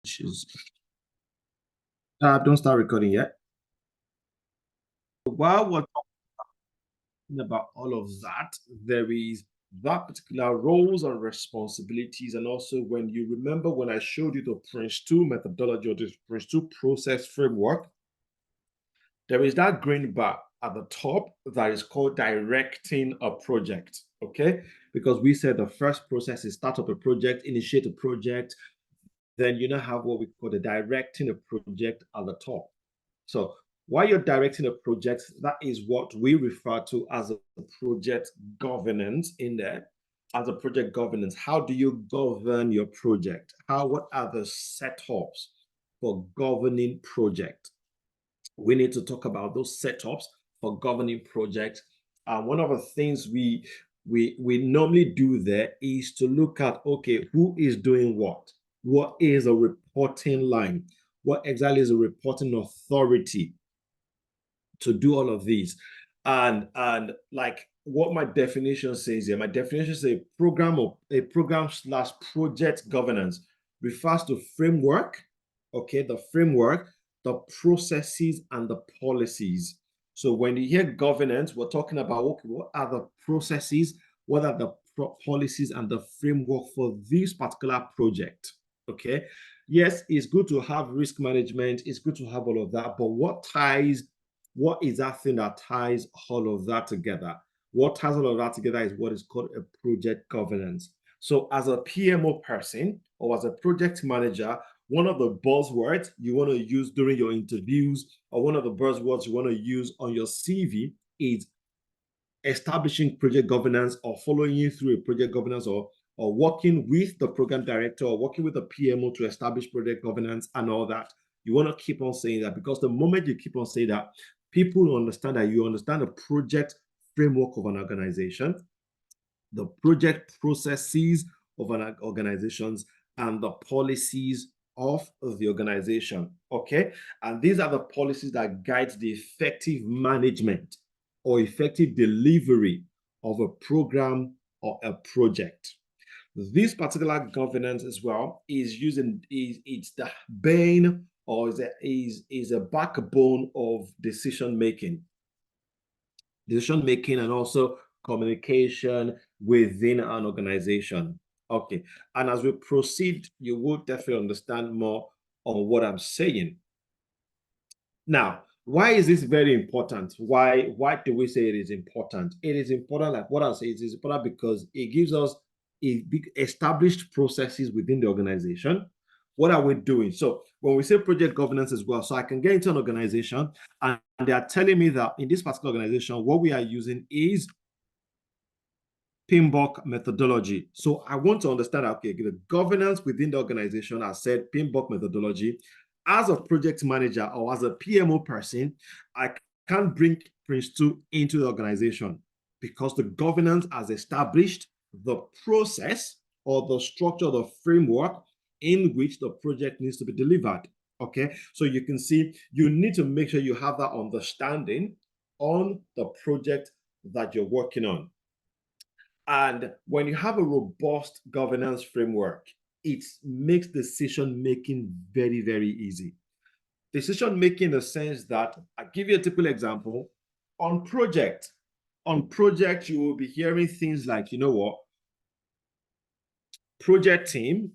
Issues. Don't start recording yet. While we're talking about all of that, there is that particular roles and responsibilities. And also, when you remember when I showed you the Prince2 methodology or the Prince2 process framework, there is that green bar at the top that is called directing a project. Okay. Because we said the first process is start up a project, initiate a project, then you now have what we call the directing a project at the top. So while you're directing a project, that is what we refer to as a project governance in there. As a project governance, how do you govern your project? What are the setups for governing project? We need to talk about those setups for governing projects. One of the things we normally do there is to look at, okay, who is doing what? What is a reporting line? What exactly is a reporting authority to do all of these? And like what my definition says here, my definition says a program slash project governance refers to framework, okay, the framework, the processes and the policies. So when you hear governance, we're talking about, okay, what are the processes, what are the policies and the framework for this particular project? Okay. Yes, it's good to have risk management, it's good to have all of that, but what is that thing that ties all of that together? What ties all of that together is what is called a project governance. So as a PMO person or as a project manager, one of the buzzwords you want to use during your interviews or one of the buzzwords you want to use on your CV is establishing project governance or following you through a project governance or working with the program director or working with the PMO to establish project governance and all that. You want to keep on saying that because the moment you keep on saying that, people understand that you understand the project framework of an organization, the project processes of an organizations, and the policies of the organization. Okay. And these are the policies that guide the effective management or effective delivery of a program or a project. This particular governance as well is using it's the bane or is a backbone of decision making and also communication within an organization. Okay. And as we proceed, you will definitely understand more on what I'm saying. Now, why is this very important? Why do we say it is important? It is important, like what I say, it is important because it gives us established processes within the organization. What are we doing? So when we say project governance as well, so I can get into an organization and they are telling me that in this particular organization, what we are using is PMBOK methodology. So I want to understand, okay, the governance within the organization, I said PMBOK methodology. As a project manager or as a PMO person, I can't bring Prince2 into the organization because the governance has established the process or the structure, the framework in which the project needs to be delivered. Okay, so you can see you need to make sure you have that understanding on the project that you're working on. And when you have a robust governance framework, it makes decision making very, very easy. Decision making in the sense that I give you a typical example on project. On project, you will be hearing things like, you know what, project team.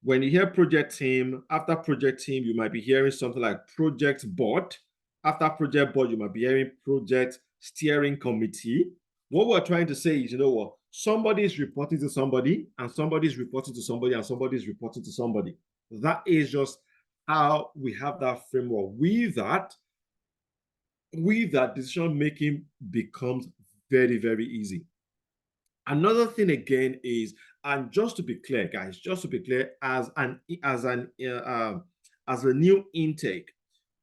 When you hear project team, after project team, you might be hearing something like project board. After project board, you might be hearing project steering committee. What we're trying to say is, you know what, somebody is reporting to somebody, and somebody is reporting to somebody, and somebody is reporting to somebody. That is just how we have that framework. With that decision making becomes very, very easy. Another thing again is, and just to be clear, guys, just to be clear, as a new intake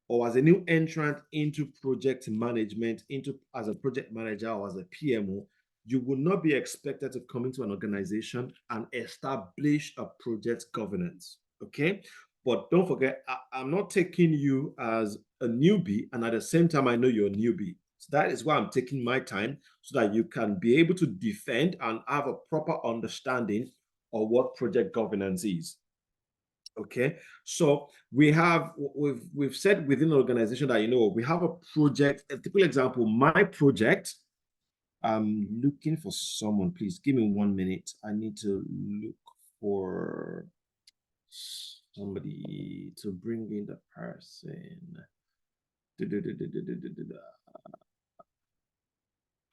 or as a new entrant into project management, into as a project manager or as a PMO, you will not be expected to come into an organization and establish a project governance. Okay. But don't forget, I'm not taking you as a newbie, and at the same time, I know you're a newbie. So that is why I'm taking my time so that you can be able to defend and have a proper understanding of what project governance is. Okay, so we've said within the organization that we have a project. A typical example, my project. I'm looking for someone. Please give me 1 minute. I need to look for somebody to bring in the person.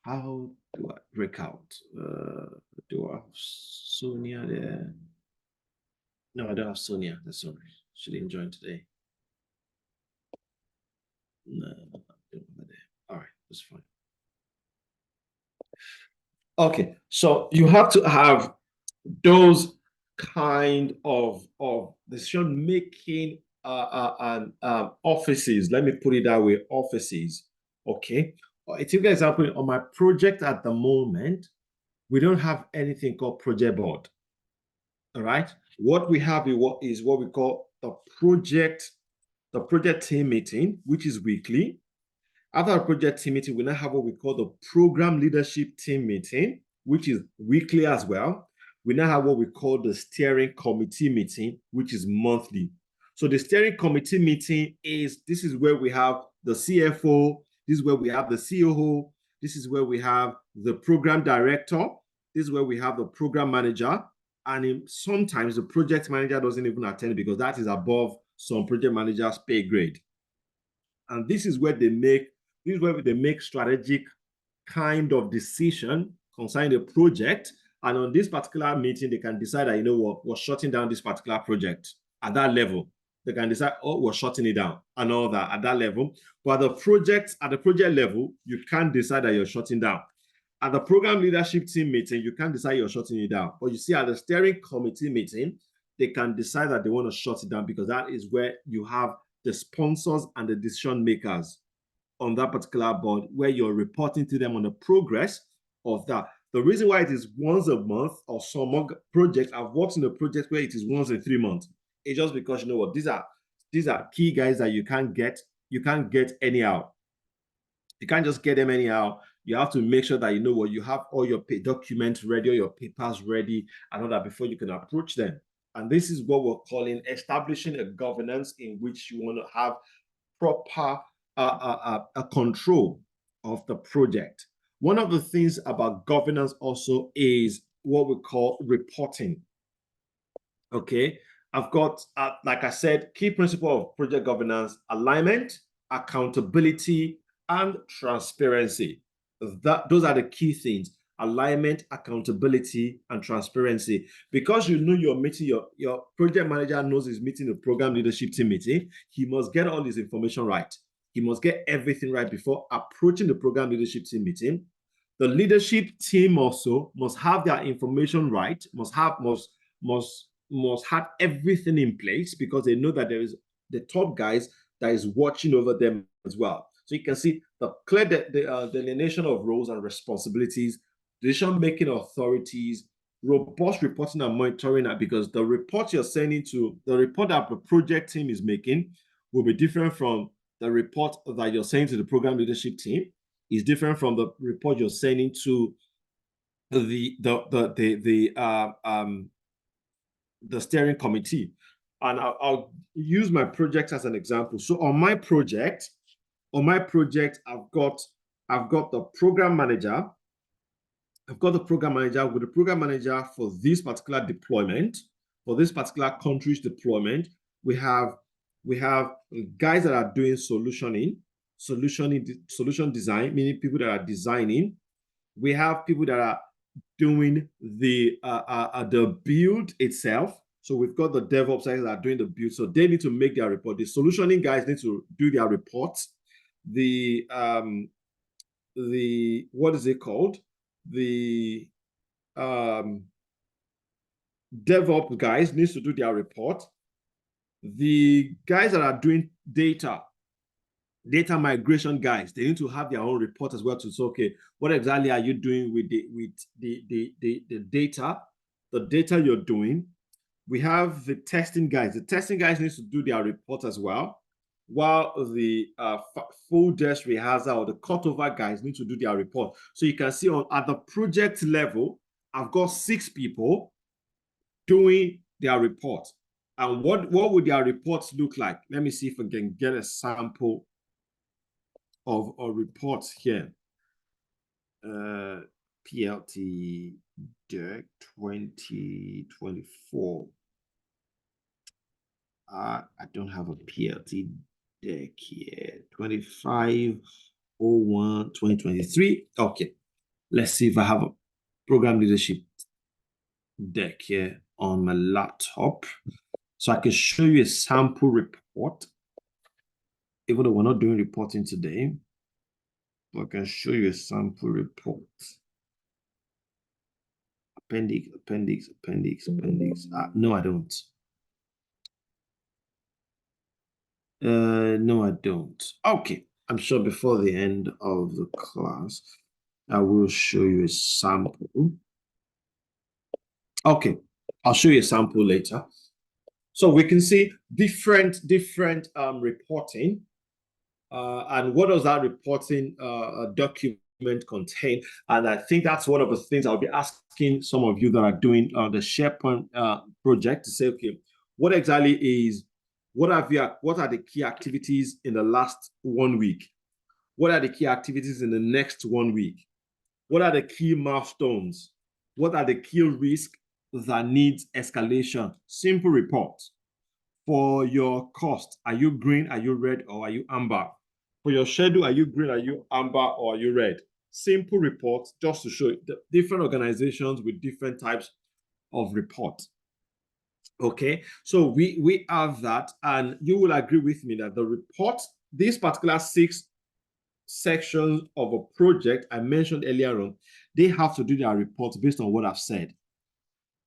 How do I break out? Do I have Sonia there? No, I don't have Sonia. That's sorry. She didn't join today. No, there. All right, that's fine. Okay, so you have to have those kind of decision making offices. Let me put it that way, offices. Okay, a typical example on my project at the moment, we don't have anything called project board. All right, what we have is what we call the project team meeting, which is weekly. After our project team meeting, we now have what we call the program leadership team meeting, which is weekly as well. We now have what we call the steering committee meeting, which is monthly. So the steering committee meeting this is where we have the CFO, this is where we have the COO, this is where we have the program director, this is where we have the program manager, and sometimes the project manager doesn't even attend because that is above some project managers' pay grade. And this is where they make strategic kind of decision concerning the project. And on this particular meeting, they can decide that, we're shutting down this particular project at that level. They can decide, we're shutting it down and all that at that level. But at the project level, you can't decide that you're shutting down. At the program leadership team meeting, you can't decide you're shutting it down. But you see, at the steering committee meeting, they can decide that they want to shut it down because that is where you have the sponsors and the decision makers on that particular board, where you're reporting to them on the progress of that. The reason why it is once a month or some projects, I've worked in a project where it is once in 3 months. It's just because you know what, these are key guys that you can't get anyhow. You can't just get them anyhow. You have to make sure that you have all your documents ready, or your papers ready, and all that before you can approach them. And this is what we're calling establishing a governance in which you want to have proper control of the project. One of the things about governance also is what we call reporting. Okay, I've got, like I said, key principle of project governance: alignment, accountability, and transparency. Those are the key things: alignment, accountability, and transparency. Because you're meeting, your project manager knows he's meeting the program leadership team meeting, he must get all his information right. He must get everything right before approaching the program leadership team meeting. The leadership team also must have their information right, must have everything in place, because they know that there is the top guys that is watching over them as well. So you can see the clear delineation of roles and responsibilities, decision-making authorities, robust reporting and monitoring, because the report you're sending to the report that the project team is making will be different from the report that you're sending to the program leadership team. Is different from the report you're sending to the steering committee. And I'll use my project as an example. So on my project, I've got the program manager. I've got the program manager with the program manager for this particular deployment, for this particular country's deployment. We have guys that are doing solution design, meaning people that are designing. We have people that are doing the build itself. So we've got the DevOps guys that are doing the build. So they need to make their report. The solutioning guys need to do their reports. The what is it called? The DevOps guys needs to do their report. The guys that are doing data migration guys, they need to have their own report as well to say, okay, what exactly are you doing with the data you're doing? We have the testing guys. The testing guys need to do their report as well, while the full desk rehearsal or the cutover guys need to do their report. So you can see at the project level, I've got 6 people doing their report. And what would their reports look like? Let me see if I can get a sample of a report here. PLT DEC 2024. I don't have a PLT DEC here. 2501 2023. Okay. Let's see if I have a program leadership deck here on my laptop. So I can show you a sample report. Even though we're not doing reporting today, I can show you a sample report. Appendix. No, I don't. No, I don't. Okay. I'm sure before the end of the class, I will show you a sample. Okay. I'll show you a sample later. So we can see different reporting. And what does that reporting document contain? And I think that's one of the things I'll be asking some of you that are doing the SharePoint project to say, okay, what exactly is, what are the key activities in the last 1 week? What are the key activities in the next 1 week? What are the key milestones? What are the key risks that needs escalation? Simple report. For your cost, are you green, are you red, or are you amber? For your schedule, are you green, are you amber, or are you red? Simple reports just to show the different organizations with different types of reports. Okay, so we have that, and you will agree with me that the report, these particular 6 sections of a project I mentioned earlier on, they have to do their reports based on what I've said.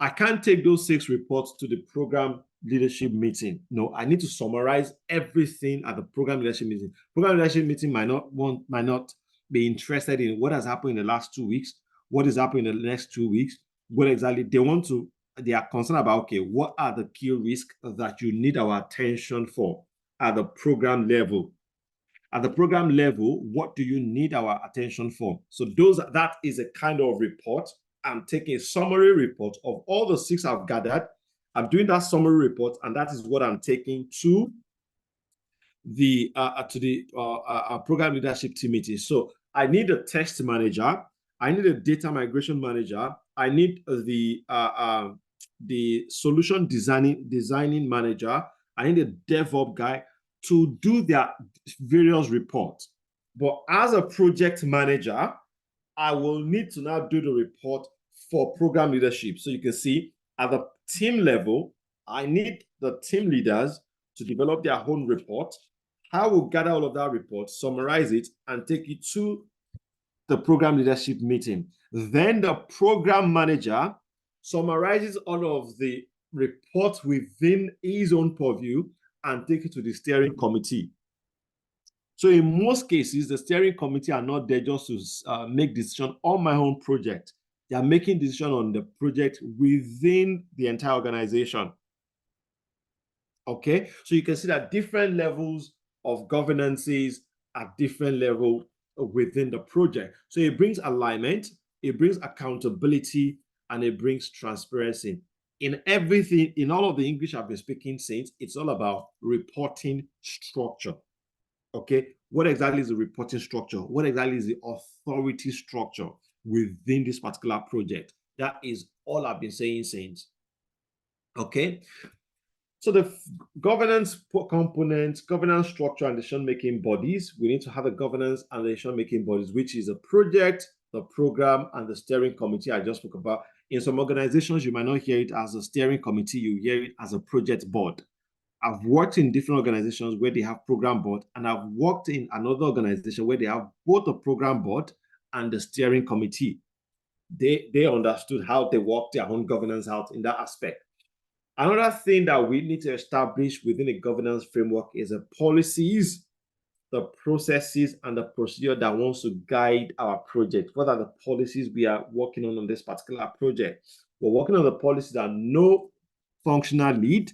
I can't take those 6 reports to the program leadership meeting. No, I need to summarize everything at the program leadership meeting. Program leadership meeting might not be interested in what has happened in the last 2 weeks, what is happening in the next 2 weeks, what exactly they are concerned about. Okay, what are the key risks that you need our attention for at the program level? At the program level, what do you need our attention for? So that is a kind of report. I'm taking a summary report of all the 6 I've gathered. I'm doing that summary report, and that is what I'm taking to the program leadership team meeting. So I need a test manager. I need a data migration manager. I need the solution designing manager. I need a DevOps guy to do their various reports. But as a project manager, I will need to now do the report for program leadership. So you can see at the team level, I need the team leaders to develop their own report. I will gather all of that report, summarize it, and take it to the program leadership meeting. Then the program manager summarizes all of the reports within his own purview and take it to the steering committee. So in most cases, the steering committee are not there just to make decision on my own project. They are making decision on the project within the entire organization. Okay, so you can see that different levels of governances at different level within the project. So it brings alignment, it brings accountability, and it brings transparency. In everything, in all of the English I've been speaking since, it's all about reporting structure. Okay, what exactly is the reporting structure? What exactly is the authority structure within this particular project? That is all I've been saying since. Okay, so the governance components, governance structure, and decision-making bodies. We need to have a governance and decision-making bodies, which is a project, the program, and the steering committee I just spoke about. In some organizations, you might not hear it as a steering committee, you hear it as a project board. I've worked in different organizations where they have program board, and I've worked in another organization where they have both the program board and the steering committee. They understood how they work their own governance out in that aspect. Another thing that we need to establish within a governance framework is the policies, the processes, and the procedure that wants to guide our project. What are the policies we are working on this particular project? We're working on the policies that no functional lead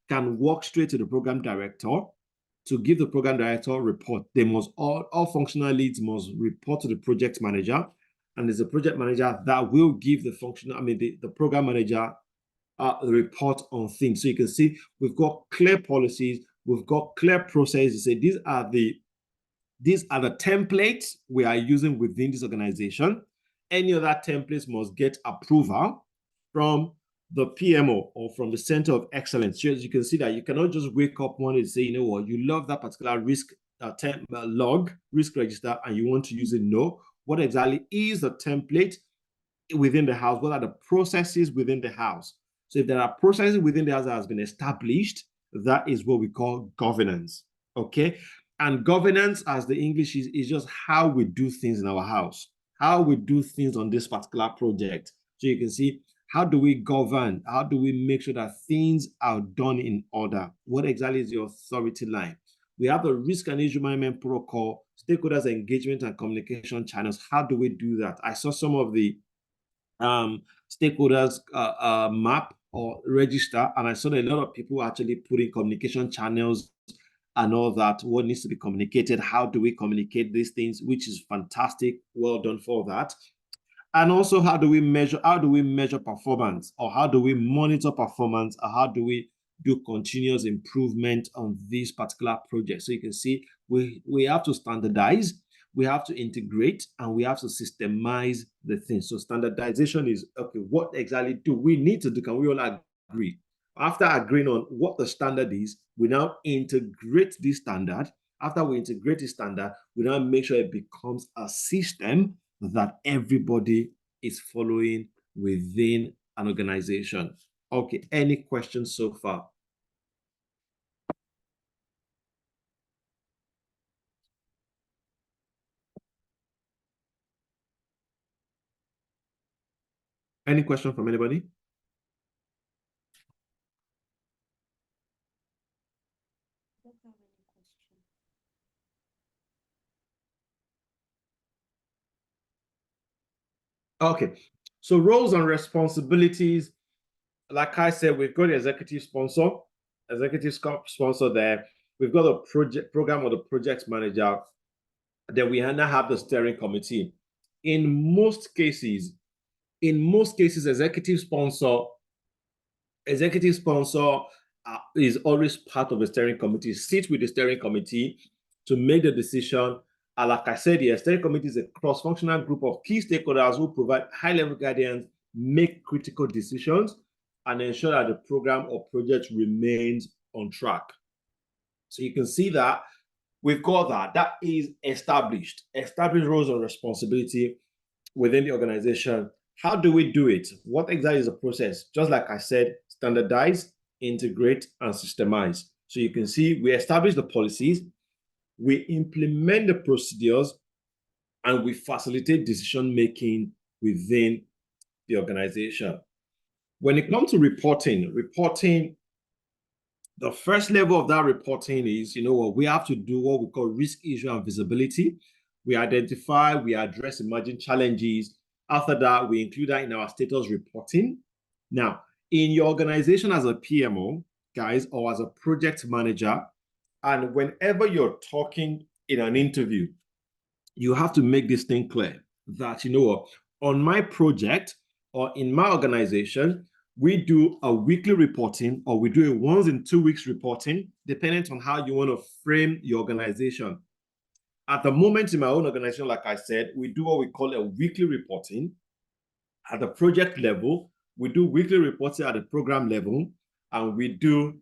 can walk straight to the program director to give the program director a report. They must all functional leads must report to the project manager, and there's a project manager that will give the program manager report on things. So you can see we've got clear policies, we've got clear processes. Say these are the templates we are using within this organization. Any other templates must get approval from the PMO or from the Center of Excellence. So as you can see that you cannot just wake up one day and say, you know what, you love that particular risk log, risk register, and you want to use it. No. What exactly is the template within the house? What are the processes within the house? So if there are processes within the house that has been established, that is what we call governance. Okay. And governance, as the English is just how we do things in our house, how we do things on this particular project. So you can see, how do we govern? How do we make sure that things are done in order? What exactly is your authority line? We have the risk and issue management protocol, stakeholders engagement and communication channels. How do we do that? I saw some of the stakeholders map or register, and I saw that a lot of people actually put in communication channels and all that, what needs to be communicated, how do we communicate these things, which is fantastic. Well done for that. And also, how do we measure performance, or how do we monitor performance, or how do we do continuous improvement on this particular project? So you can see we have to standardize, we have to integrate, and we have to systemize the thing. So standardization is, okay, what exactly do we need to do? Can we all agree? After agreeing on what the standard is, we now integrate this standard. After we integrate the standard, we now make sure it becomes a system that everybody is following within an organization. Okay, any questions so far? Any question from anybody? Okay, so roles and responsibilities. Like I said, we've got the executive sponsor there. We've got a project program or the project manager. Then we now have the steering committee. In most cases, executive sponsor is always part of the steering committee, sit with the steering committee to make the decision. And like I said, the steering committee is a cross-functional group of key stakeholders who provide high-level guidance, make critical decisions, and ensure that the program or project remains on track. So you can see that we've got that. That is established roles and responsibility within the organization. How do we do it? What exactly is the process? Just like I said, standardize, integrate, and systemize. So you can see we establish the policies, we implement the procedures, and we facilitate decision-making within the organization. When it comes to reporting, the first level of that reporting is, you know what, we have to do what we call risk issue and visibility. We identify, we address emerging challenges. After that, we include that in our status reporting. Now, in your organization as a PMO, guys, or as a project manager, and whenever you're talking in an interview, you have to make this thing clear that, you know what, on my project or in my organization, we do a weekly reporting, or we do a once in 2 weeks reporting, depending on how you want to frame your organization. At the moment in my own organization, like I said, we do what we call a weekly reporting. At the project level, we do weekly reporting at the program level, and we do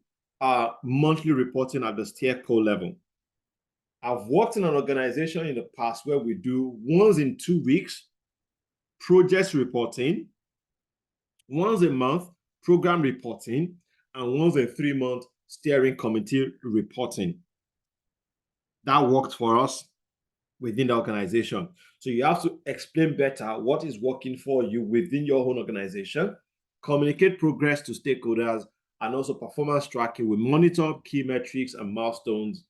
monthly reporting at the steerco level. I've worked in an organization in the past where we do once in 2 weeks project reporting, once a month program reporting, and once in 3 months steering committee reporting. That worked for us within the organization. So you have to explain better what is working for you within your own organization, communicate progress to stakeholders, and also performance tracking. We monitor key metrics and milestones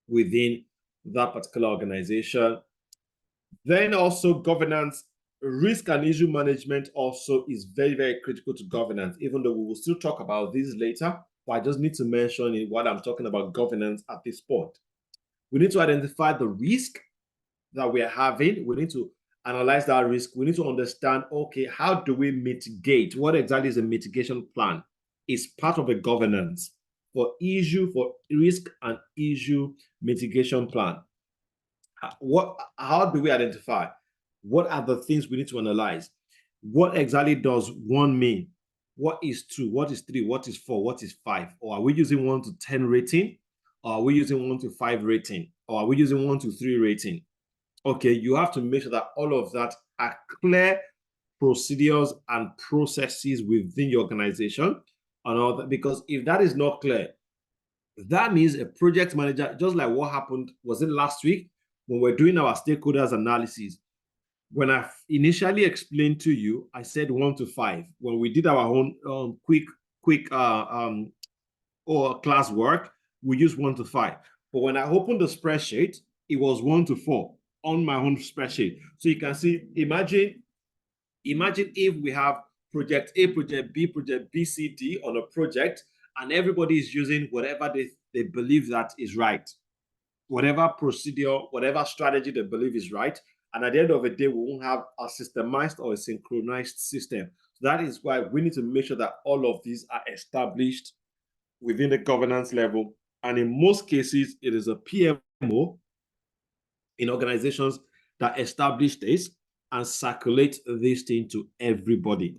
within that particular organization. Then also governance, risk and issue management also is very, very critical to governance, even though we will still talk about this later, but I just need to mention it while I'm talking about governance at this point. We need to identify the risk that we are having. We need to analyze that risk, we need to understand, okay, how do we mitigate? What exactly is a mitigation plan? It's part of a governance for risk and issue mitigation plan. How do we identify? What are the things we need to analyze? What exactly does 1 mean? What is 2? What is 3? What is 4? What is 5? Or are we using 1 to 10 rating? Or are we using 1 to 5 rating? Or are we using 1 to 3 rating? Okay, you have to make sure that all of that are clear procedures and processes within your organization and all that. Because if that is not clear, that means a project manager, just like what happened, was it last week when we're doing our stakeholders analysis? When I initially explained to you, I said 1 to 5. When we did our own quick or class work, we used 1 to 5. But when I opened the spreadsheet, it was 1 to 4 on my own spreadsheet. So you can see, imagine if we have project A, project B, C, D on a project, and everybody is using whatever they believe that is right, whatever procedure, whatever strategy they believe is right. And at the end of the day, we won't have a systemized or a synchronized system. So that is why we need to make sure that all of these are established within the governance level. And in most cases, it is a PMO in organizations that establish this and circulate this thing to everybody.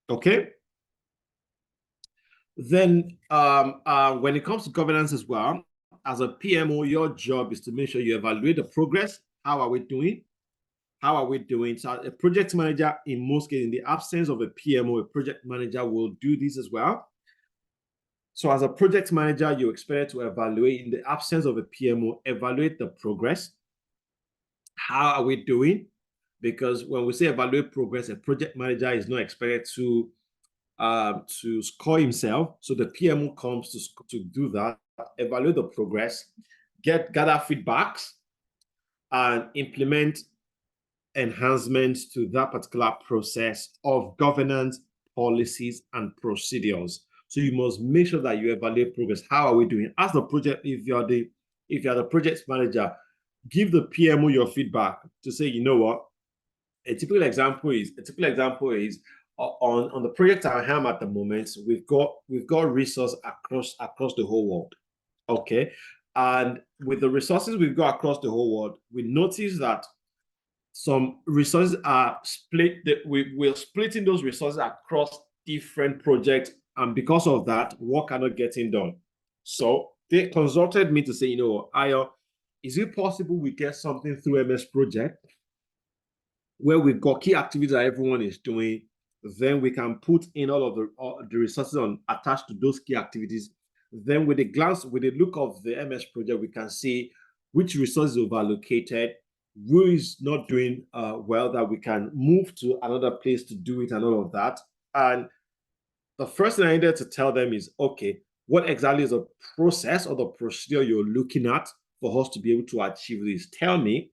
Okay? Then when it comes to governance as well, as a PMO, your job is to make sure you evaluate the progress. How are we doing? How are we doing? So a project manager, in most cases, in the absence of a PMO, a project manager will do this as well. So as a project manager, you're expected to evaluate, in the absence of a PMO, evaluate the progress. How are we doing? Because when we say evaluate progress, a project manager is not expected to score himself. So the PMO comes to do that, evaluate the progress, gather feedbacks, and implement enhancements to that particular process of governance, policies, and procedures. So you must make sure that you evaluate progress. How are we doing? As the project, if you're the project manager, give the PMO your feedback to say, you know what, a typical example is on the project I am at the moment, we've got resources across the whole world. Okay. And with the resources we've got across the whole world, we notice that some resources are split. We're splitting those resources across different projects. And because of that, work cannot getting done. So they consulted me to say, you know, Ayo, is it possible we get something through MS Project where we've got key activities that everyone is doing? Then we can put in all of the resources attached to those key activities. Then with a look of the MS Project, we can see which resources we've allocated, who is not doing well, that we can move to another place to do it and all of that. And the first thing I needed to tell them is, okay, what exactly is the process or the procedure you're looking at for us to be able to achieve this? Tell me.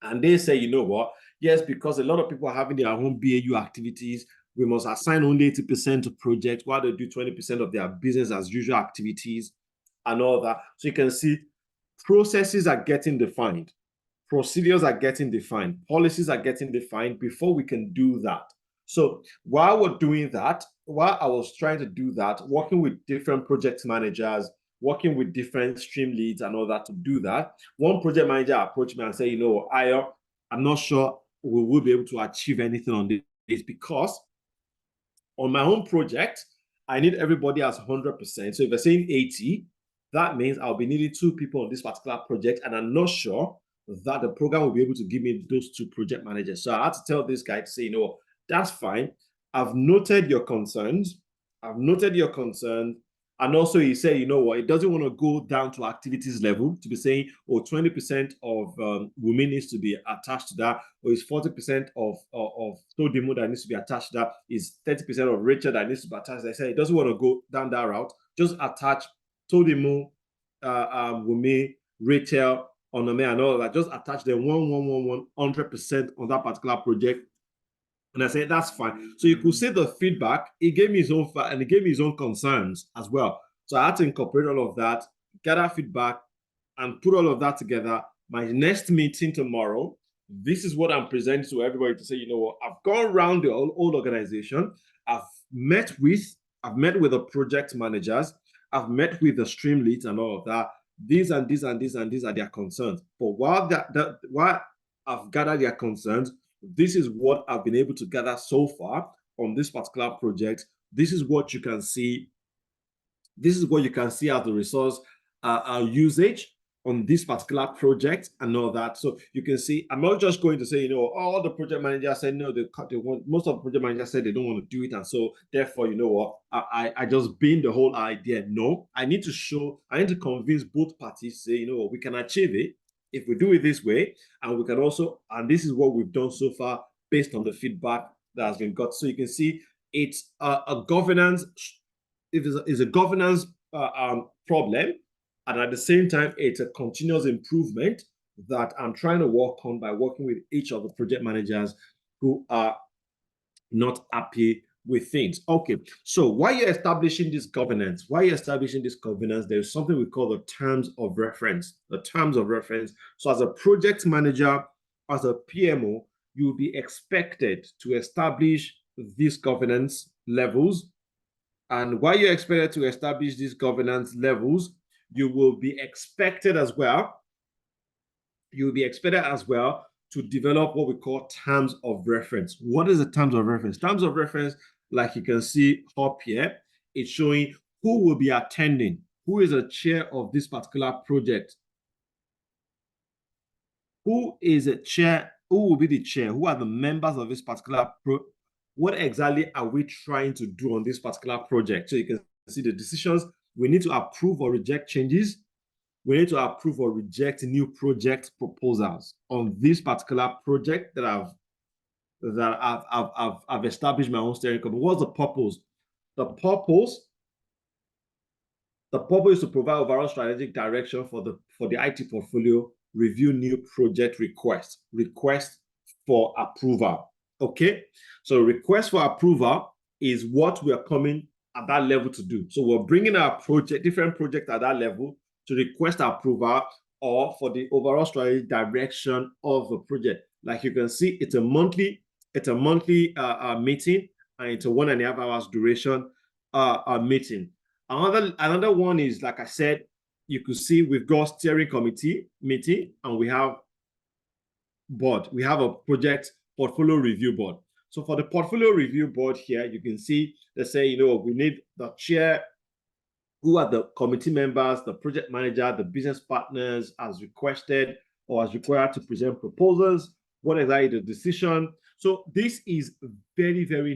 And they say, you know what? Yes, because a lot of people are having their own BAU activities. We must assign only 80% to projects while they do 20% of their business as usual activities and all that. So you can see processes are getting defined. Procedures are getting defined. Policies are getting defined before we can do that. So while we're doing that, while I was trying to do that, working with different project managers, working with different stream leads and all that to do that, one project manager approached me and said, you know, I'm not sure we will be able to achieve anything on this because on my own project, I need everybody as 100%. So if they're saying 80, that means I'll be needing 2 people on this particular project, and I'm not sure that the program will be able to give me those 2 project managers. So I had to tell this guy to say, you know, that's fine. I've noted your concerns. And also he said, you know what, it doesn't want to go down to activities level to be saying, oh, 20% of women needs to be attached to that, or is 40% of Todimo that needs to be attached to that, is 30% of Rachel that needs to be attached. I said it doesn't want to go down that route. Just attach Todimo, women, Rachel, Onome, and all of that. Just attach them 100% on that particular project. And I said, that's fine. So you could see the feedback. He gave me his own and he gave me his own concerns as well. So I had to incorporate all of that, gather feedback, and put all of that together. My next meeting tomorrow, This is what I'm presenting to everybody to say, you know what, I've gone around the whole organization. I've met with the project managers. I've met with the stream leads and all of that. These and these and these and these are their concerns. But while I've gathered their concerns, this is what I've been able to gather so far on this particular project. This is what you can see. This is what you can see as the resource usage on this particular project and all that. So you can see, I'm not just going to say, you know, all the project managers said no, they want, most of the project managers said they don't want to do it. And so therefore, you know what, I just bin the whole idea. No, I need to convince both parties, say, you know what, we can achieve it if we do it this way. And we can also, and this is what we've done so far based on the feedback that has been got. So you can see it's a governance, it is a governance problem, and at the same time, it's a continuous improvement that I'm trying to work on by working with each of the project managers who are not happy with things. Okay, so while you're establishing this governance, there's something we call the terms of reference. The terms of reference. So as a project manager, as a PMO, you'll be expected to establish these governance levels. And while you're expected to establish these governance levels, you will be expected as well. You will be expected as well to develop what we call terms of reference. What is the terms of reference? Terms of reference, like you can see up here, it's showing who will be attending, who is a chair of this particular project, who is a chair, who will be the chair, who are the members of this particular what exactly are we trying to do on this particular project? So you can see the decisions. We need to approve or reject changes. We need to approve or reject new project proposals on this particular project that I've established my own steering committee. What's the purpose? The purpose is to provide overall strategic direction for the IT portfolio, review new project requests for approval. Okay, so request for approval is what we are coming at that level to do. So we're bringing our different projects at that level to request approval or for the overall strategic direction of the project. Like you can see, it's a monthly meeting, and it's a 1.5 hours duration meeting. Another one is, like I said, you could see we've got steering committee meeting, and we have board. We have a project portfolio review board. So for the portfolio review board here, you can see they say, you know, we need the chair, who are the committee members, the project manager, the business partners as requested or as required to present proposals, what exactly the decision. So this is very, very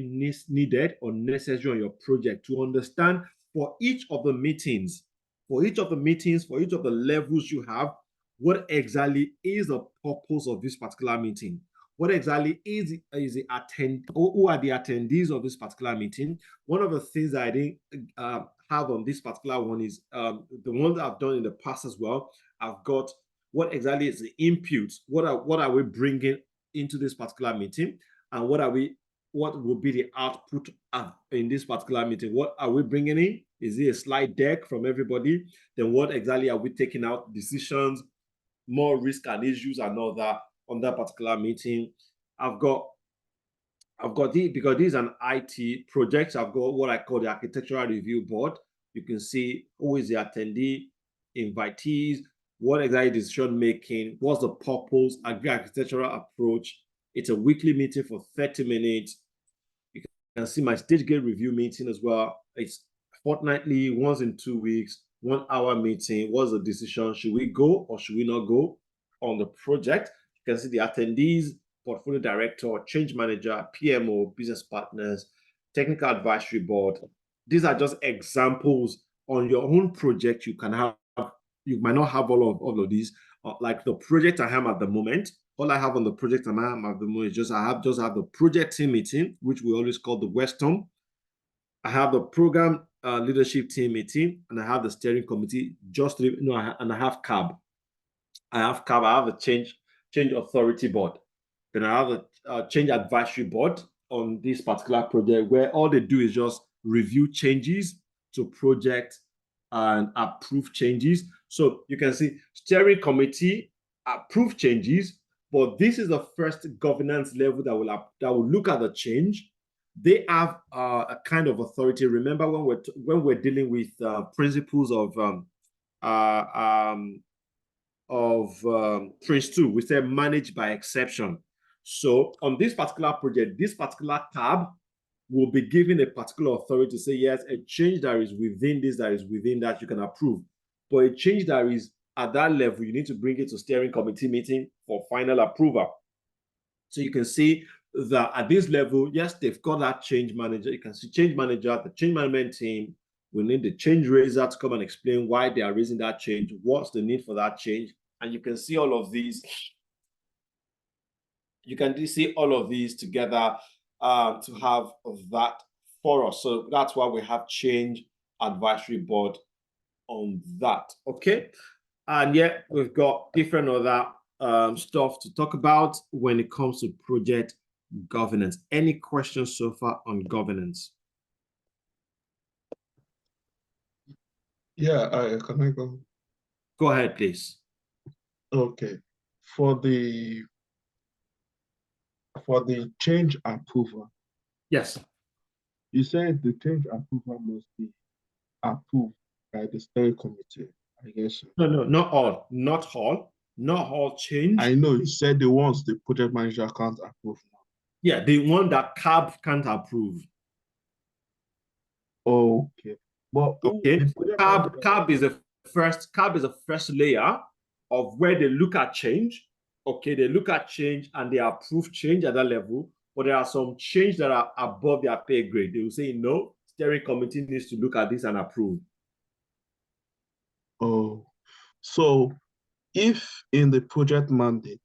needed or necessary on your project to understand for each of the meetings, for each of the levels you have, what exactly is the purpose of this particular meeting? What exactly is the who are the attendees of this particular meeting? One of the things that I didn't have on this particular one is the one that I've done in the past as well. I've got what exactly is the input? What are we bringing into this particular meeting, and what will be the output in this particular meeting? What are we bringing in? Is it a slide deck from everybody? Then what exactly are we taking out? Decisions, more risk and issues and all that on that particular meeting. I've got because this is an IT project, I've got what I call the architectural review board. You can see who is the attendee, invitees, what exactly decision making, what's the purpose, agree architectural approach. It's a weekly meeting for 30 minutes. You can see my stage gate review meeting as well. It's fortnightly, once in 2 weeks, 1 hour meeting. What's the decision? Should we go or should we not go on the project? You can see the attendees, portfolio director, change manager, PMO, business partners, technical advisory board. These are just examples. On your own project, you might not have all of these. Like the project I am at the moment, all I have on the project I am at the moment is I have the project team meeting, which we always call the Weston. I have the program leadership team meeting, and I have the steering committee. And I have CAB. I have a change authority board. Then I have a change advisory board on this particular project, where all they do is just review changes to project and approve changes. So you can see steering committee approve changes, But this is the first governance level that will look at the change. They have a kind of authority. Remember when we're dealing with principles of Prince 2, we say managed by exception. So on this particular project, this particular tab will be given a particular authority to say, yes, a change that is within this, that is within that, you can approve. But a change that is at that level, you need to bring it to steering committee meeting for final approval. So you can see that at this level, yes, they've got that change manager. You can see change manager, the change management team. We need the change raiser to come and explain why they are raising that change, what's the need for that change. And you can see all of these. You can see all of these together to have that for us. So that's why we have change advisory board on that. Okay. And yet we've got different other stuff to talk about when it comes to project governance. Any questions so far on governance? Yeah, can I go? Go ahead, please. Okay. For the change approval. Yes. You said the change approval must be approved by the steering committee, I guess. No, not all. Not all change. I know you said the ones the project manager can't approve now. Yeah, the one that CAB can't approve. Okay. But okay, CAB is a first layer of where they look at change. Okay, they look at change and they approve change at that level, but there are some change that are above their pay grade. They will say, no, steering committee needs to look at this and approve. Oh, so if in the project mandate,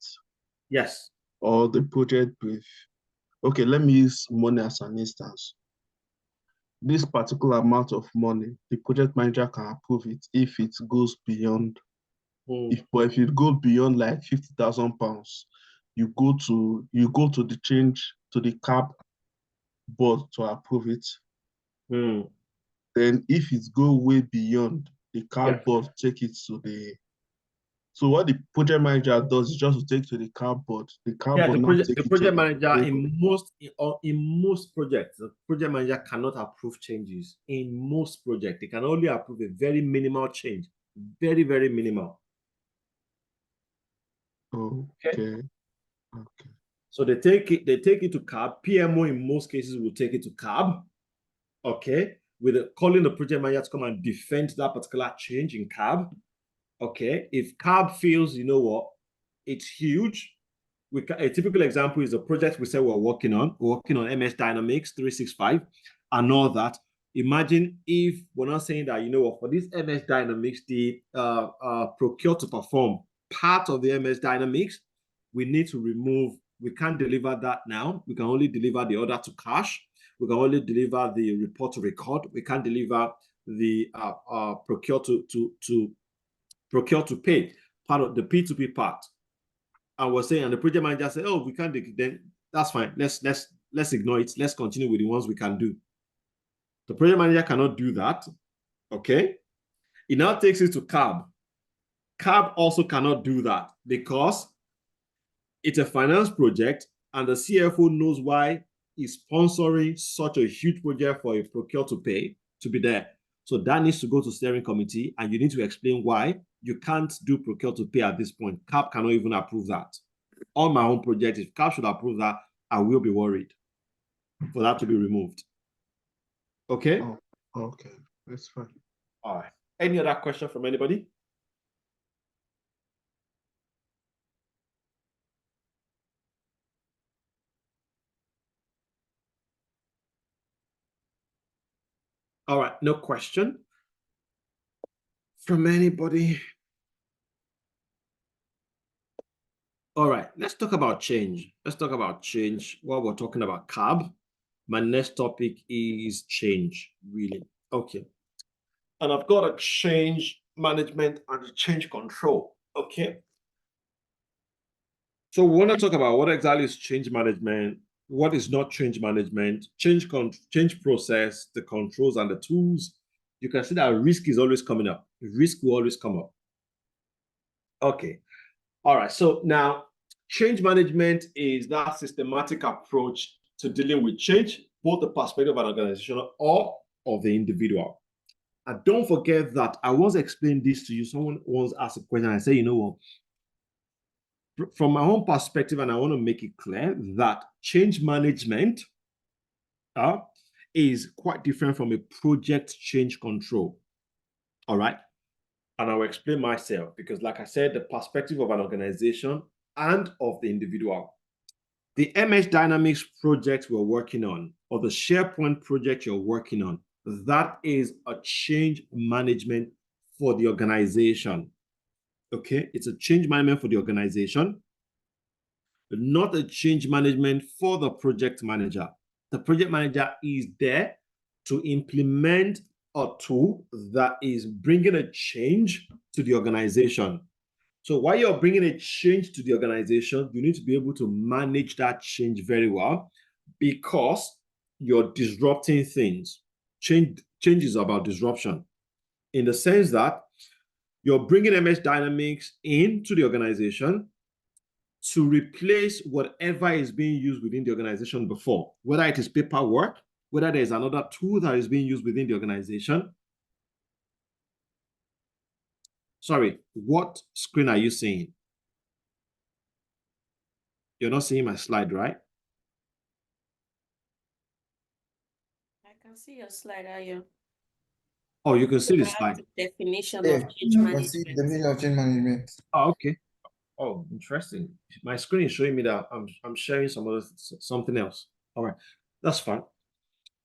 yes, or the project brief, okay, let me use money as an instance. This particular amount of money, the project manager can approve it if it goes beyond. If it goes beyond like £50,000, you go to the change to the CAB board to approve it. Then if it go way beyond, the CAB board take it to the. So what the project manager does is just to take to the CAB board. The CAB board the project manager in most projects, the project manager cannot approve changes. In most projects, they can only approve a very minimal change, very, very minimal. Okay. So they take it to CAB. PMO in most cases will take it to CAB. Okay, with calling the project manager to come and defend that particular change in CAB. Okay, if CAB feels, you know what, it's huge. A typical example is the project we say we're working on. We're working on MS Dynamics 365 and all that. Imagine if we're not saying that, you know what, for this MS Dynamics, the procure to perform part of the MS Dynamics, we need to remove, we can't deliver that now. We can only deliver the order to cash. We can only deliver the report to record. We can't deliver the procure to pay, part of the P2P part. And we're saying, and the project manager said, oh, we can't, then that's fine. Let's ignore it. Let's continue with the ones we can do. The project manager cannot do that. Okay. It now takes it to CAB. CAB also cannot do that because it's a finance project and the CFO knows why he's sponsoring such a huge project for a procure to pay to be there. So that needs to go to steering committee and you need to explain why you can't do procure to pay at this point. CAB cannot even approve that. On my own project, if CAB should approve that, I will be worried for that to be removed. Okay? Oh, okay, that's fine. All right. Any other question from anybody? All right, no question from anybody. All right, let's talk about change. Let's talk about change while we're talking about CAB. My next topic is change, really. Okay. And I've got a change management and a change control. Okay. So we want to talk about what exactly is change management, what is not change management, change process, the controls and the tools. You can see that risk is always coming up. Risk will always come up. Okay. All right. So now Change management is that systematic approach to dealing with change, both the perspective of an organization or of the individual. And don't forget that I once explained this to you. Someone once asked a question. I say, you know what? From my own perspective, and I want to make it clear that change management is quite different from a project change control. All right. And I will explain myself because, like I said, the perspective of an organization and of the individual. The MS Dynamics project we're working on, or the SharePoint project you're working on, that is a change management for the organization. Okay, it's a change management for the organization, but not a change management for the project manager. The project manager is there to implement a tool that is bringing a change to the organization. So while you're bringing a change to the organization, you need to be able to manage that change very well because you're disrupting things. Change is about disruption in the sense that you're bringing MS Dynamics into the organization to replace whatever is being used within the organization before, whether it is paperwork, whether there's another tool that is being used within the organization. Sorry, what screen are you seeing? You're not seeing my slide, right? I can see your slide, are you? Oh, you can see the slide. Definition of Yeah, change I can see the management. definition of change management. Oh, okay. Oh, interesting. My screen is showing me that I'm sharing something else. All right, that's fine.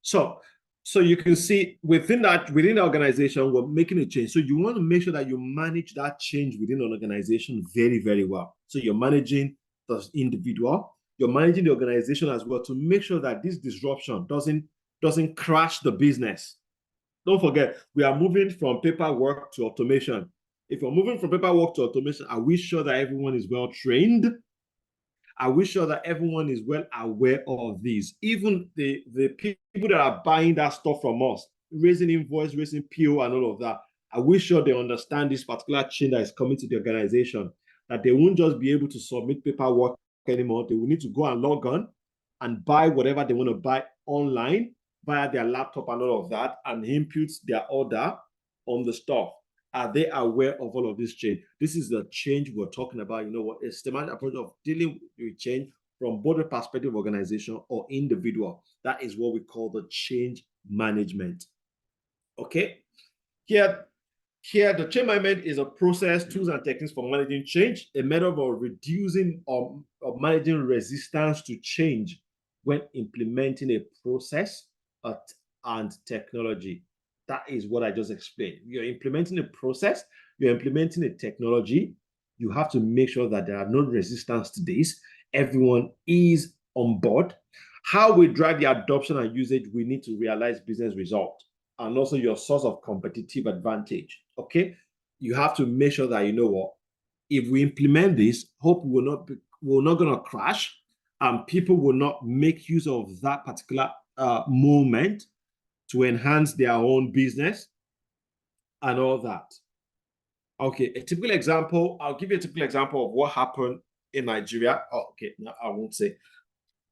So you can see within the organization, we're making a change. So you want to make sure that you manage that change within an organization very, very well. So you're managing the individual, you're managing the organization as well to make sure that this disruption doesn't crash the business. Don't forget, we are moving from paperwork to automation. If you're moving from paperwork to automation, are we sure that everyone is well trained? Are we sure that everyone is well aware of these? Even the people that are buying that stuff from us, raising invoice, raising PO and all of that, are we sure they understand this particular change that is coming to the organization? That they won't just be able to submit paperwork anymore. They will need to go and log on and buy whatever they want to buy online via their laptop and all of that and input their order on the stuff. Are they aware of all of this change? This is the change we're talking about. You know what? A systematic approach of dealing with change from both the perspective of organization or individual. That is what we call the change management. Okay. Here, the change management is a process, tools, and techniques for managing change, a method of reducing or managing resistance to change when implementing a process and technology. That is what I just explained. You're implementing a process, you're implementing a technology. You have to make sure that there are no resistance to this. Everyone is on board. How we drive the adoption and usage, we need to realize business result and also your source of competitive advantage. Okay, you have to make sure that you know what, if we implement this, hope we're not going to crash, and people will not make use of that particular moment to enhance their own business and all that. Okay, a typical example, I'll give you a typical example of what happened in Nigeria. Oh, okay, no, I won't say.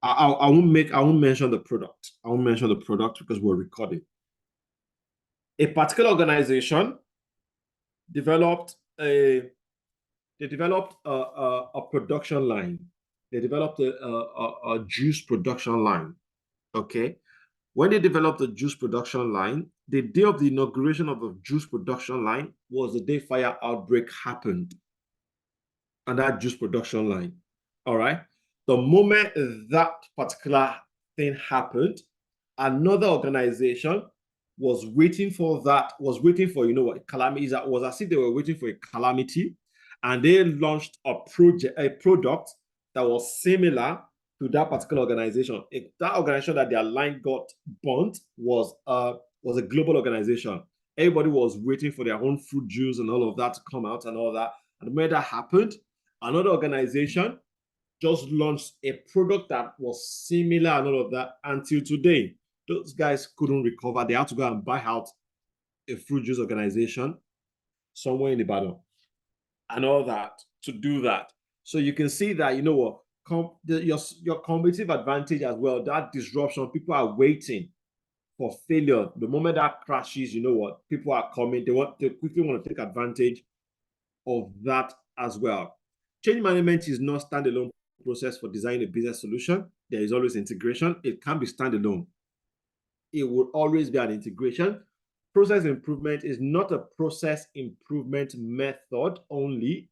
I won't mention the product. I won't mention the product because we're recording. A particular organization developed a production line. They developed a juice production line. Okay. When they developed the juice production line, the day of the inauguration of the juice production line was the day fire outbreak happened on that juice production line. All right. The moment that particular thing happened, another organization was waiting for, you know what, calamity. It was as if they were waiting for a calamity, and they launched a product that was similar to that particular organization. That organization that their line got burnt was a global organization. Everybody was waiting for their own fruit juice and all of that to come out and all that. And the moment that happened, another organization just launched a product that was similar and all of that. Until today, those guys couldn't recover. They had to go and buy out a fruit juice organization somewhere in Ibadan and all that to do that. So you can see that, you know what, your competitive advantage as well, that disruption, people are waiting for failure. The moment that crashes, you know what, people are coming, they quickly want to take advantage of that as well. Change management is not standalone process for designing a business solution. There is always integration. It can be standalone. It will always be an integration. Process improvement is not a process improvement method only.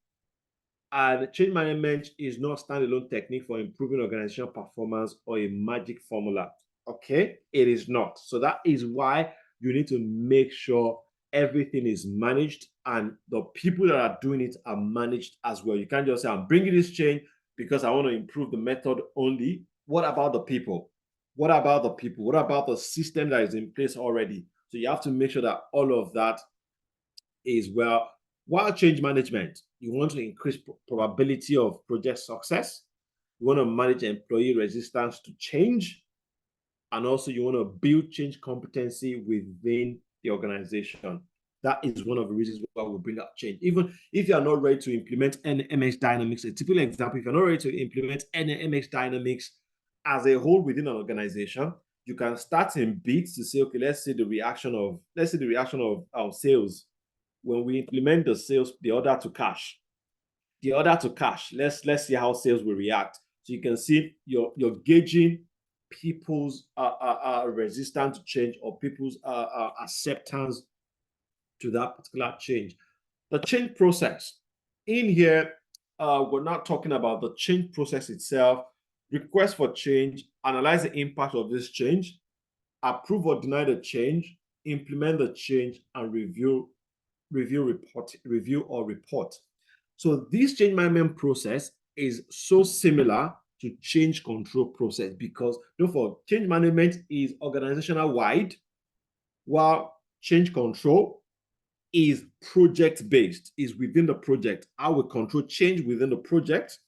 And change management is not a standalone technique for improving organizational performance or a magic formula. Okay, it is not. So that is why you need to make sure everything is managed and the people that are doing it are managed as well. You can't just say, I'm bringing this change because I want to improve the method only. What about the people? What about the people? What about the system that is in place already? So you have to make sure that all of that is well. While change management, you want to increase probability of project success. You want to manage employee resistance to change. And also you want to build change competency within the organization. That is one of the reasons why we bring up change. Even if you are not ready to implement NMX Dynamics, a typical example, if you're not ready to implement NMX Dynamics as a whole within an organization, you can start in bits to say, okay, let's see the reaction of sales when we implement the order to cash. The order to cash. Let's see how sales will react. So you can see you're gauging people's resistance to change or people's acceptance to that particular change. The change process. In here, we're not talking about the change process itself. Request for change, analyze the impact of this change, approve or deny the change, implement the change, and review or report. So this change management process is so similar to change control process because don't forget, change management is organizational wide, while change control is project based, is within the project. How we control change within the project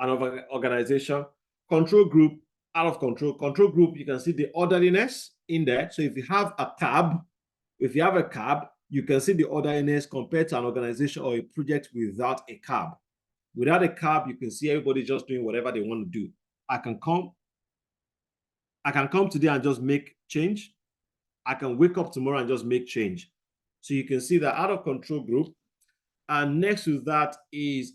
and of an organization. Control group, out of control. Control group, you can see the orderliness in there. So if you have a cab, you can see the orderliness compared to an organization or a project without a cab. Without a cab, you can see everybody just doing whatever they want to do. I can come today and just make change. I can wake up tomorrow and just make change. So you can see the out of control group. And next to that is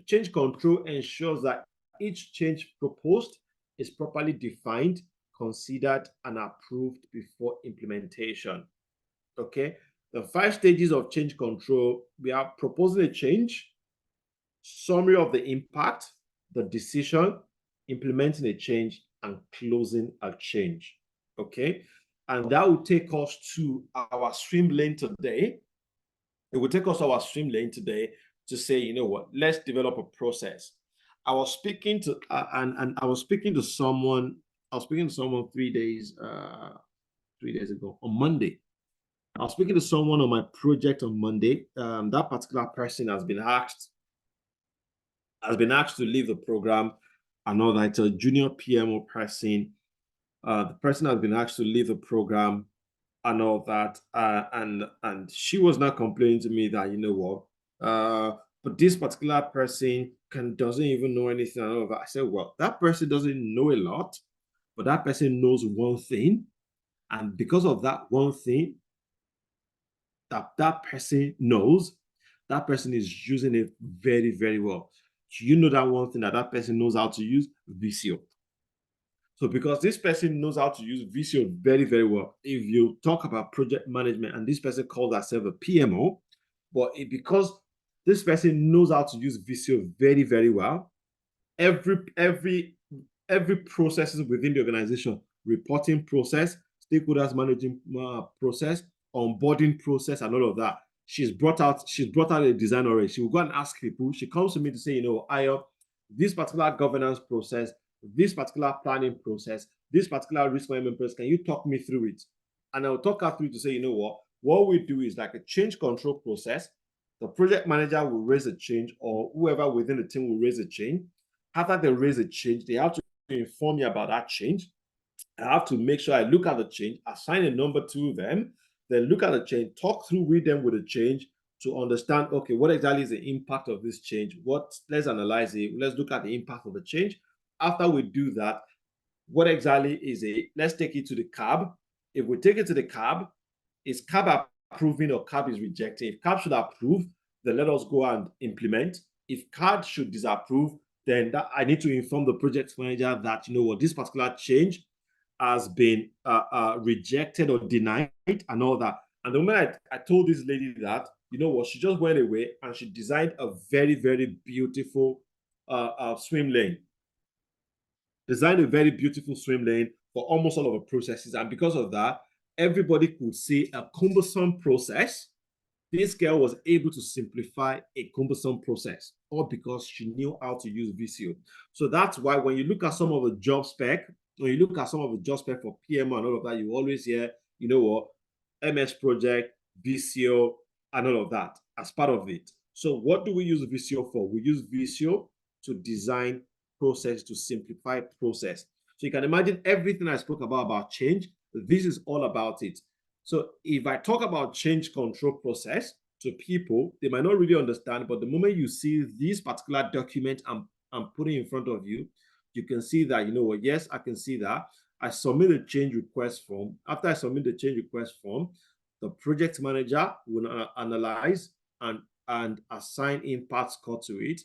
change control ensures that each change proposed is properly defined, considered, and approved before implementation. Okay. The 5 stages of change control, we are proposing a change, summary of the impact, the decision, implementing a change, and closing a change. Okay. And that will take us to our swim lane today. It will take us to our swim lane today to say, you know what, let's develop a process. I was speaking to I was speaking to someone 3 days ago on Monday. I was speaking to someone on my project on Monday. That particular person has been asked to leave the program. I know that it's a junior PMO person. The person has been asked to leave the program and all that. And she was not complaining to me that, you know what, but this particular person doesn't even know anything and all of that. I said, well, that person doesn't know a lot, but that person knows one thing. And because of that one thing, that person knows, that person is using it very, very well. You know that one thing that person knows how to use? Visio. So because this person knows how to use Visio very, very well, if you talk about project management and this person calls herself a PMO, but because this person knows how to use Visio very, very well, every processes within the organization, reporting process, stakeholders managing process, onboarding process, and all of that. She's brought out a design already. She will go and ask people. She comes to me to say, you know, Ayo, this particular governance process, this particular planning process, this particular risk management process, can you talk me through it? And I'll talk her through to say, you know what we do is like a change control process. The project manager will raise a change, or whoever within the team will raise a change. After they raise a change, they have to inform me about that change. I have to make sure I look at the change, assign a number to them, then look at the change, talk through with them with the change, to understand, okay, what exactly is the impact of this change? Let's analyze it. Let's look at the impact of the change. After we do that, what exactly is it? Let's take it to the CAB. If we take it to the CAB, is CAB approving or CAB is rejecting? If CAB should approve, then let us go and implement. If CAB should disapprove, then I need to inform the project manager that, you know what, this particular change has been rejected or denied and all that. And the moment I told this lady that, you know what, she just went away and she designed a very, very beautiful swim lane. Designed a very beautiful swim lane for almost all of the processes. And because of that, everybody could see a cumbersome process. This girl was able to simplify a cumbersome process, all because she knew how to use Visio. So that's why when you look at some of the job spec, when you look at some of the job spec for PMO and all of that, you always hear, you know what, MS Project, Visio, and all of that as part of it. So what do we use Visio for? We use Visio to design process, to simplify process. So you can imagine everything I spoke about change, this is all about it. So if I talk about change control process to people, they might not really understand, but the moment you see this particular document I'm putting in front of you, you can see that, you know what, yes, I can see that. I submit a change request form. After I submit the change request form, the project manager will analyze and assign impact score to it.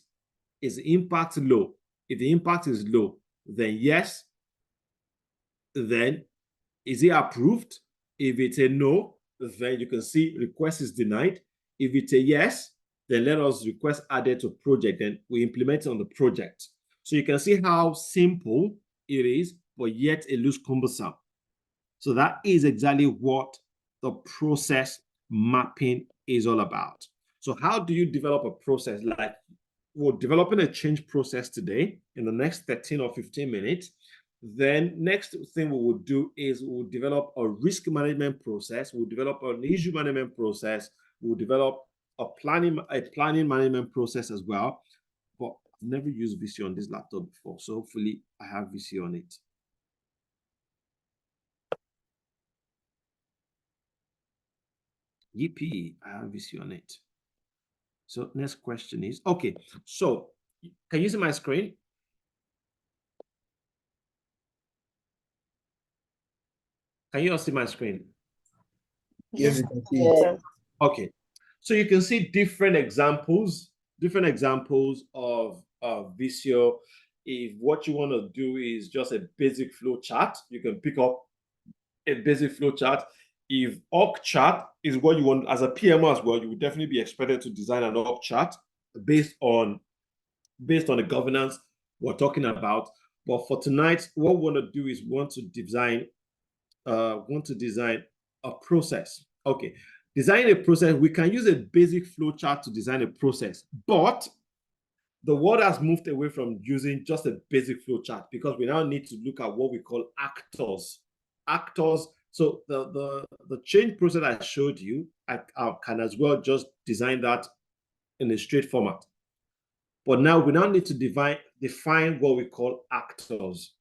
Is the impact low? If the impact is low, then yes, then is it approved? If it's a no, then you can see request is denied. If it's a yes, then let us request added to project, then we implement it on the project. So you can see how simple it is, but yet it looks cumbersome. So that is exactly what the process mapping is all about. So how do you develop a process? Like, we're developing a change process today in the next 13 or 15 minutes. Then next thing we will do is we'll develop a risk management process. We'll develop an issue management process. We'll develop a planning management process as well. But I've never used Visio on this laptop before, so hopefully I have Visio on it. Yippee, I have Visio on it. So next question is, okay, so can you see my screen? Can you all see my screen? Yes, you can see it. Okay, so you can see different examples of Visio. If what you want to do is just a basic flow chart, you can pick up a basic flow chart. If org chart is what you want as a PMO as well, you would definitely be expected to design an org chart based on the governance we're talking about. But for tonight, what we want to do is want to design a process. Okay, design a process. We can use a basic flow chart to design a process, but the world has moved away from using just a basic flow chart because we now need to look at what we call actors. So the change process I showed you, I can as well just design that in a straight format. But now we need to define what we call actors.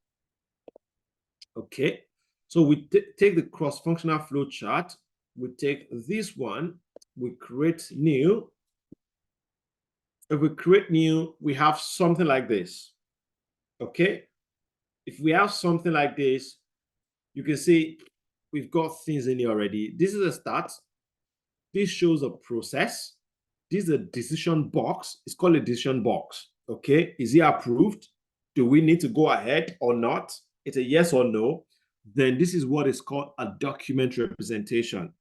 Okay, so we take the cross-functional flow chart. We take this one, we create new. If we create new, we have something like this. Okay, if we have something like this, you can see we've got things in here already. This is a start. This shows a process. This is a decision box. It's called a decision box. Okay, is it approved? Do we need to go ahead or not? It's a yes or no. Then this is what is called a document representation.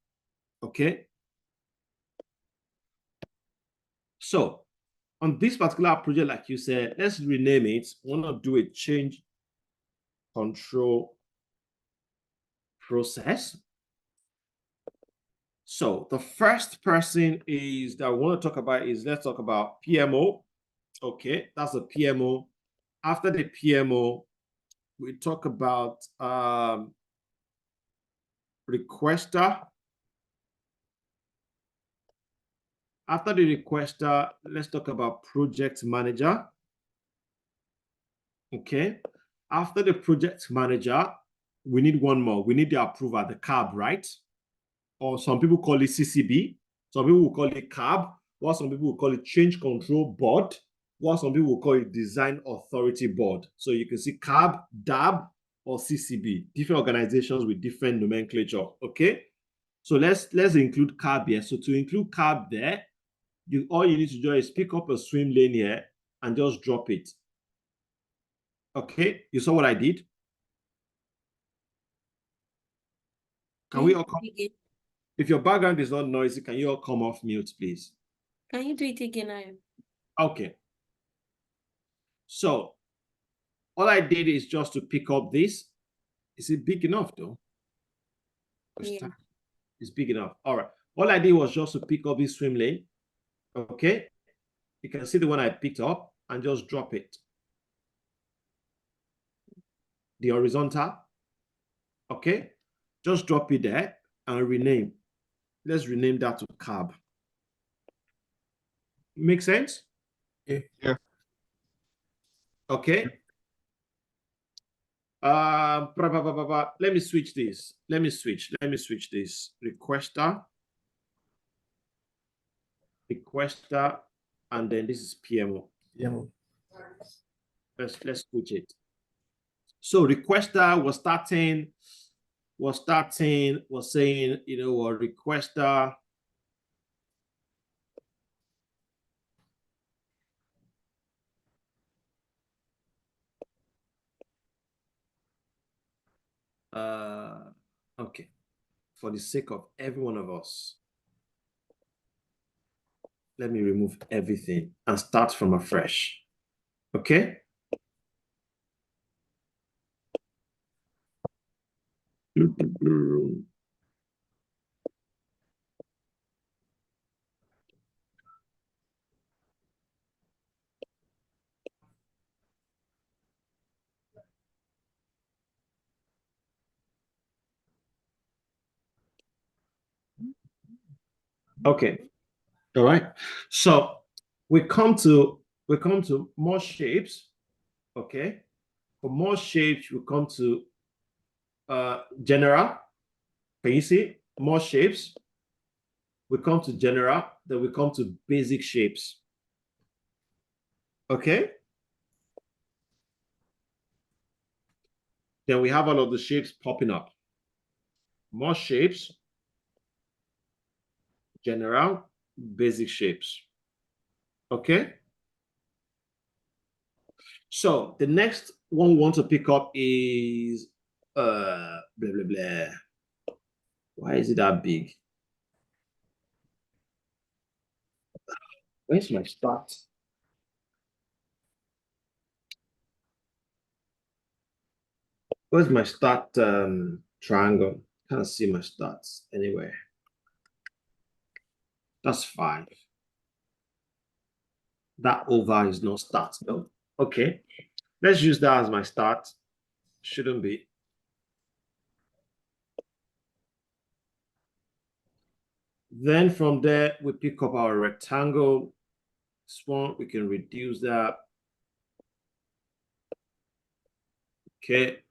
Okay, so on this particular project, like you said, let's rename it. We want to do a change control process. So the first person is that I want to talk about is, let's talk about PMO. Okay, that's a PMO. After the PMO, we talk about requester. After the requester, let's talk about project manager. Okay, after the project manager, we need one more. We need the approver, the CAB, right? Or some people call it CCB. Some people will call it CAB, while some people will call it Change Control Board, while some people will call it Design Authority Board. So you can see CAB, DAB, or CCB, different organizations with different nomenclature, okay? So let's include CAB here. So to include CAB there, all you need to do is pick up a swim lane here and just drop it. Okay, you saw what I did? Can we all come? If your background is not noisy, can you all come off mute, please? Can you do it again, Ayo? Okay. So all I did is just to pick up this. Is it big enough though? Yeah. It's big enough. All right. All I did was just to pick up this swim lane. Okay. You can see the one I picked up and just drop it. The horizontal. Okay. Just drop it there and rename. Let's rename that to CAB. Make sense? Yeah. Okay. Let me switch this. Let me switch this. Requester, and then this is PMO. PMO. Let's switch it. So requester was saying, you know what, requester. Okay, for the sake of every one of us, let me remove everything and start from afresh. Okay. Okay. All right. So we come to more shapes. Okay. For more shapes, we come to general. Can you see more shapes? We come to general, then we come to basic shapes. Okay. Then we have all of the shapes popping up. More shapes, general, basic shapes. Okay. So the next one we want to pick up is blah blah blah. Why is it that big? Where's my start? Where's my start triangle? Can't see my stats anywhere. That's 5. That over is not start, no? Okay. Let's use that as my start. Shouldn't be. Then from there, we pick up our rectangle. This one, we can reduce that. Okay.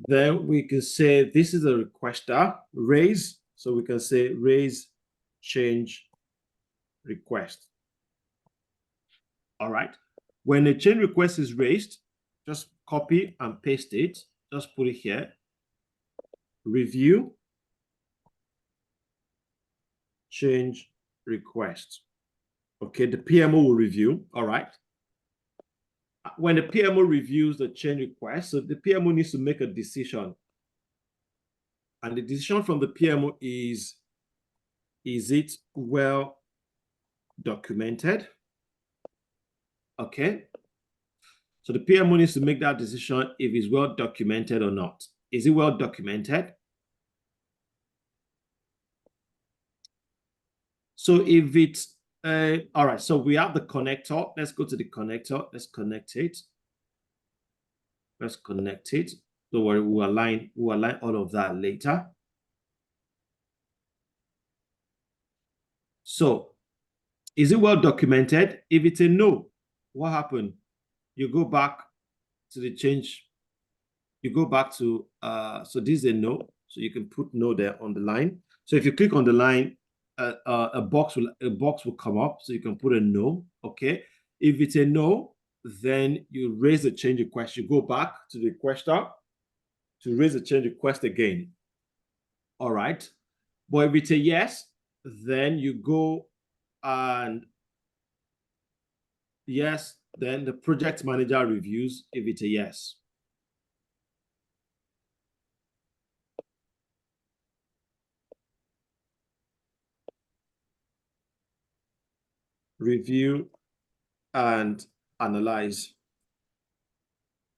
Then we can say this is a requester, raise. So we can say raise, change, request. All right. When a change request is raised, just copy and paste it. Just put it here. Review, change request. Okay, the PMO will review. All right. When the PMO reviews the change request, so the PMO needs to make a decision. And the decision from the PMO is it well documented? Okay. So the PMO needs to make that decision if it's well documented or not. Is it well documented? So if it's all right, so we have the connector. Let's go to the connector. Let's connect it. Let's connect it. Don't worry, we'll align all of that later. So is it well documented? If it's a no, what happened? You go back to the change. You go back to so this is a no. So you can put no there on the line. So if you click on the line, a box will come up, so you can put a no. Okay. If it's a no, then you raise the change request. You go back to the requester to raise the change request again. All right. But if it's a yes, then you go and yes, then the project manager reviews if it's a yes. Review and analyze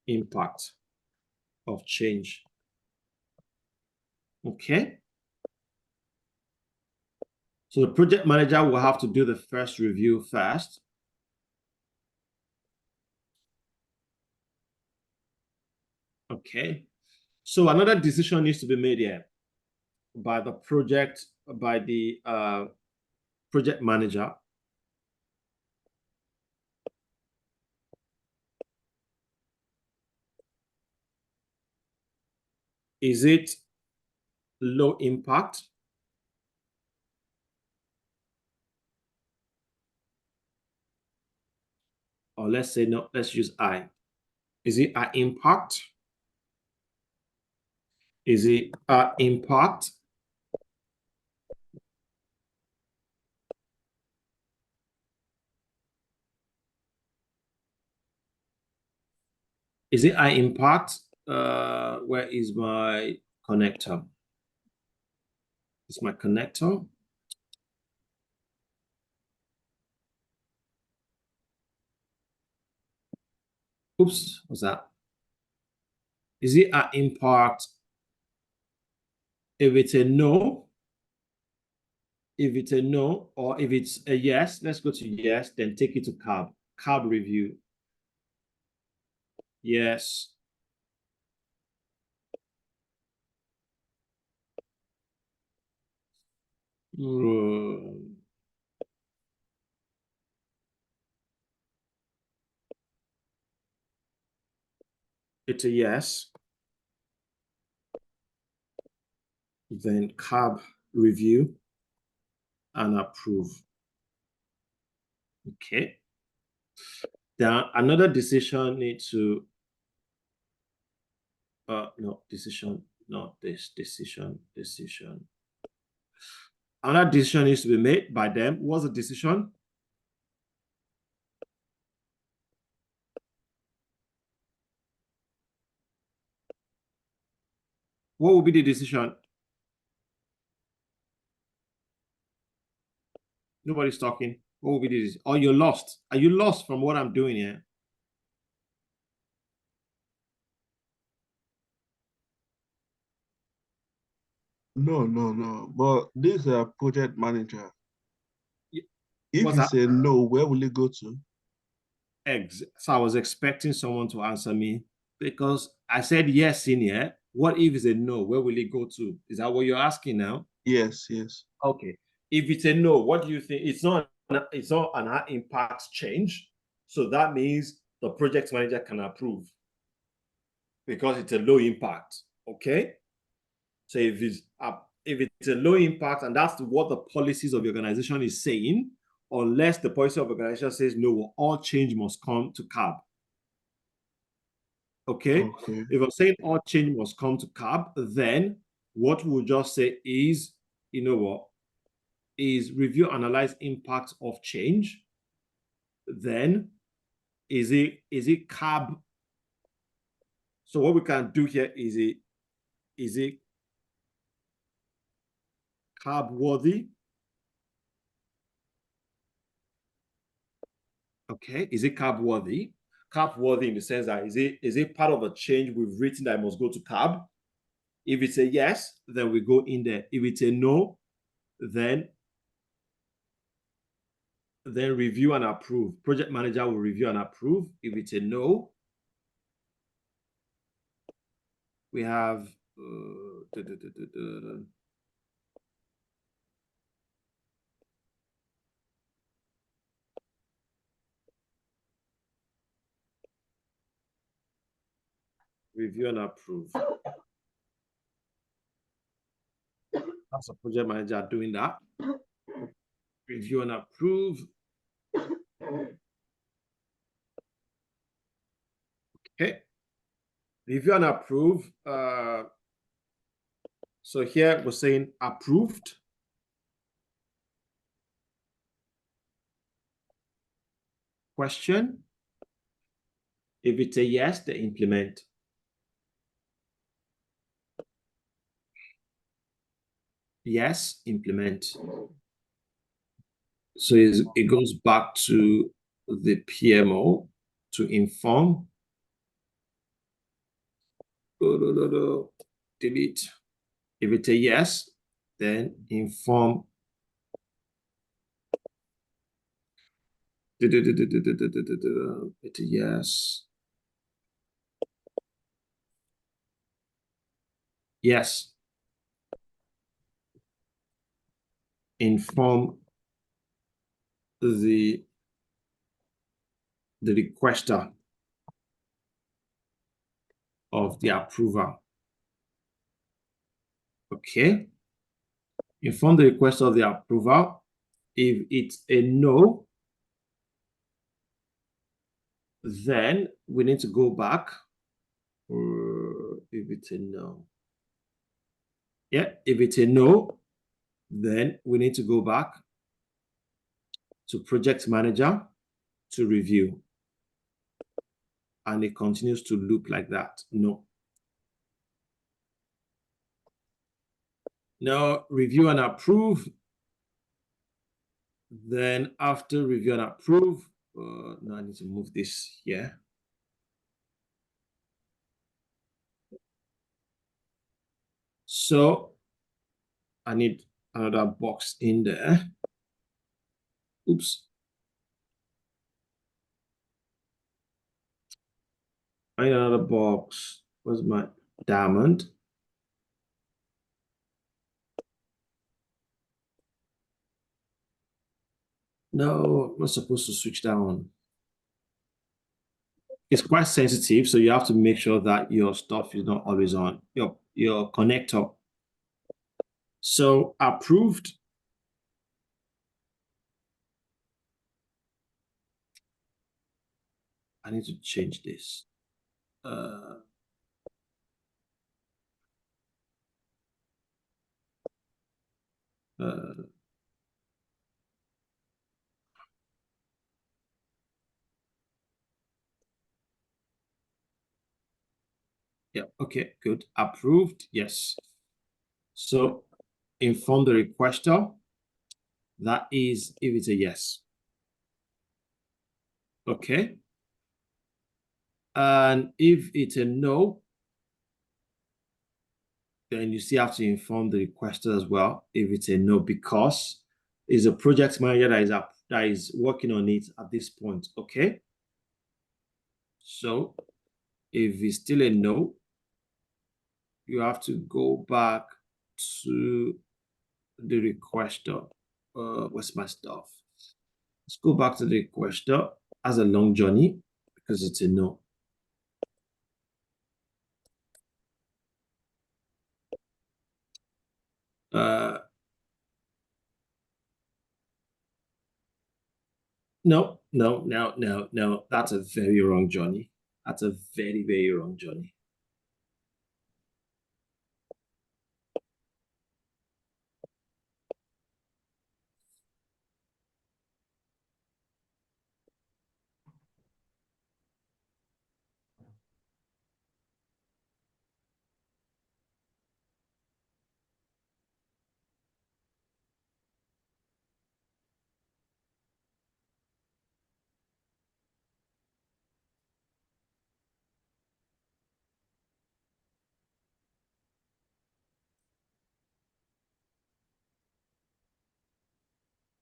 impact of change. Okay. So the project manager will have to do the first review first. Okay. So another decision needs to be made here by the project manager. Is it low impact? Or let's say no, let's use I. Is it high impact? Is it impact? Is it high impact? Where is my connector? It's my connector. Oops, what's that? Is it high impact? If it's a no, or if it's a yes, let's go to yes, then take it to CAB. CAB review. Yes. It's a yes. Then CAB review and approve. Okay. Then another decision needs to no decision, not this decision. Another decision needs to be made by them. What's the decision? What will be the decision? Nobody's talking. What will be the decision? Oh, you're lost. Are you lost from what I'm doing here? No. But this is a project manager. If What's you that? say no, where will it go to? So I was expecting someone to answer me because I said yes in here. What if it's a no? Where will it go to? Is that what you're asking now? Yes. Okay. If it's a no, what do you think? It's not an high impact change. So that means the project manager can approve because it's a low impact. Okay. So if it's a low impact, and that's what the policies of the organization is saying, unless the policy of the organization says no, all change must come to CAB. Okay. If I'm saying all change must come to CAB, then what we'll just say is, you know what, is review, analyze impact of change. Then is it CAB? So what we can do here is it CAB worthy? Okay, is it CAB worthy? CAB worthy in the sense that is it part of a change we've written that must go to CAB? If it's a yes, then we go in there. If it's a no, then review and approve. Project manager will review and approve. If it's a no, we have review and approve. as a project manager doing that. Review and approve. Okay. Review and approve. So here we're saying approved. Question. If it's a yes, they implement. Yes, implement. So it goes back to the PMO to inform. Delete. If it's a yes, then inform. It's a yes. Yes. Inform the requester of the approval. Okay. Inform the requester of the approval. If it's a no, then we need to go back. If it's a no. Yeah, if it's a no, then we need to go back to project manager to review. And it continues to loop like that. No. Now, review and approve. Then after review and approve, now I need to move this here. So I need another box in there. Oops. I need another box. Where's my diamond? No, I'm not supposed to switch that on. It's quite sensitive, so you have to make sure that your stuff is not always on, your connector. So approved. I need to change this. Yeah, okay, good. Approved, yes. So inform the requester. That is if it's a yes. Okay. And if it's a no, then you still have to inform the requester as well if it's a no, because it's a project manager that is working on it at this point. Okay. So if it's still a no, you have to go back to the requester. What's my stuff? Let's go back to the requester as a long journey because it's a no. No. That's a very wrong journey. That's a very, very wrong journey.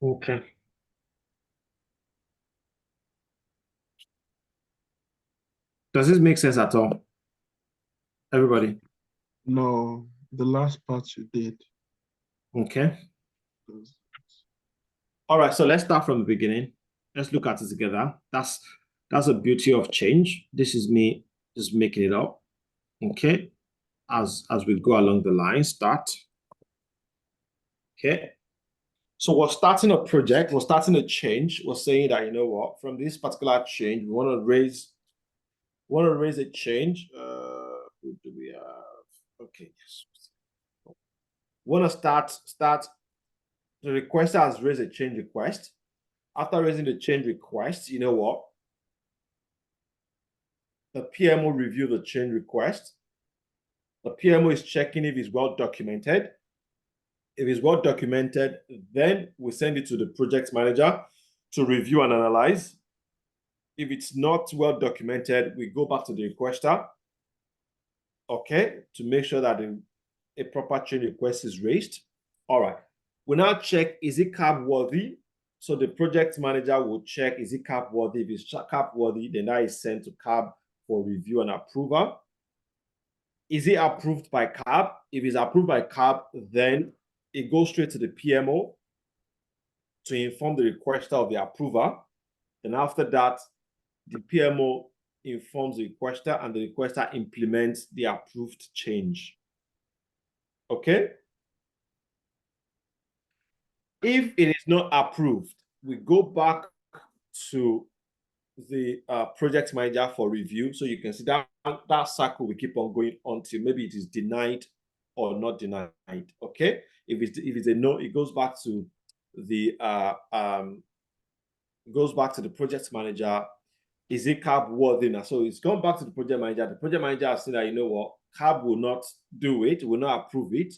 Okay. Does this make sense at all? Everybody? No, the last part you did. Okay. All right, so let's start from the beginning. Let's look at it together. That's the beauty of change. This is me just making it up. Okay. As we go along the line, start. Okay. So we're starting a project, we're starting a change. We're saying that, you know what, from this particular change, we want to raise a change. Who do we have? Okay, yes. Want to start. The requester has raised a change request. After raising the change request, you know what? The PMO review the change request. The PMO is checking if it's well documented. If it's well documented, then we send it to the project manager to review and analyze. If it's not well documented, we go back to the requester, okay, to make sure that a proper change request is raised. All right. We now check, is it CAB worthy? So the project manager will check, is it CAB worthy? If it's CAB worthy, then that is sent to CAB for review and approval. Is it approved by CAB? If it's approved by CAB, then it goes straight to the PMO to inform the requester of the approval. Then after that, the PMO informs the requester and the requester implements the approved change. Okay? If it is not approved, we go back to the project manager for review. So you can see that cycle will keep on going until maybe it is denied or not denied. Okay? If it's a no, it goes back to the project manager. Is it CAB worthy now? So it's gone back to the project manager. The project manager has seen that, you know what, CAB will not do it, will not approve it.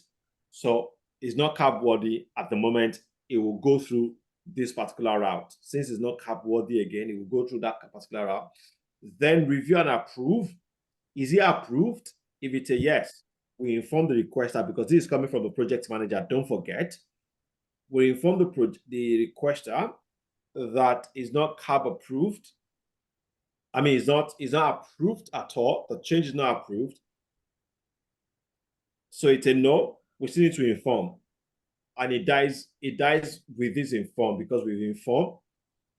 So it's not CAB worthy at the moment. It will go through this particular route. Since it's not CAB worthy again, it will go through that particular route. Then review and approve. Is it approved? If it's a yes, we inform the requester, because this is coming from the project manager. Don't forget, we inform the requester that is not CAB approved. I mean, it's not approved at all. The change is not approved. So it's a no. We still need to inform. And it dies with this inform, because we've informed.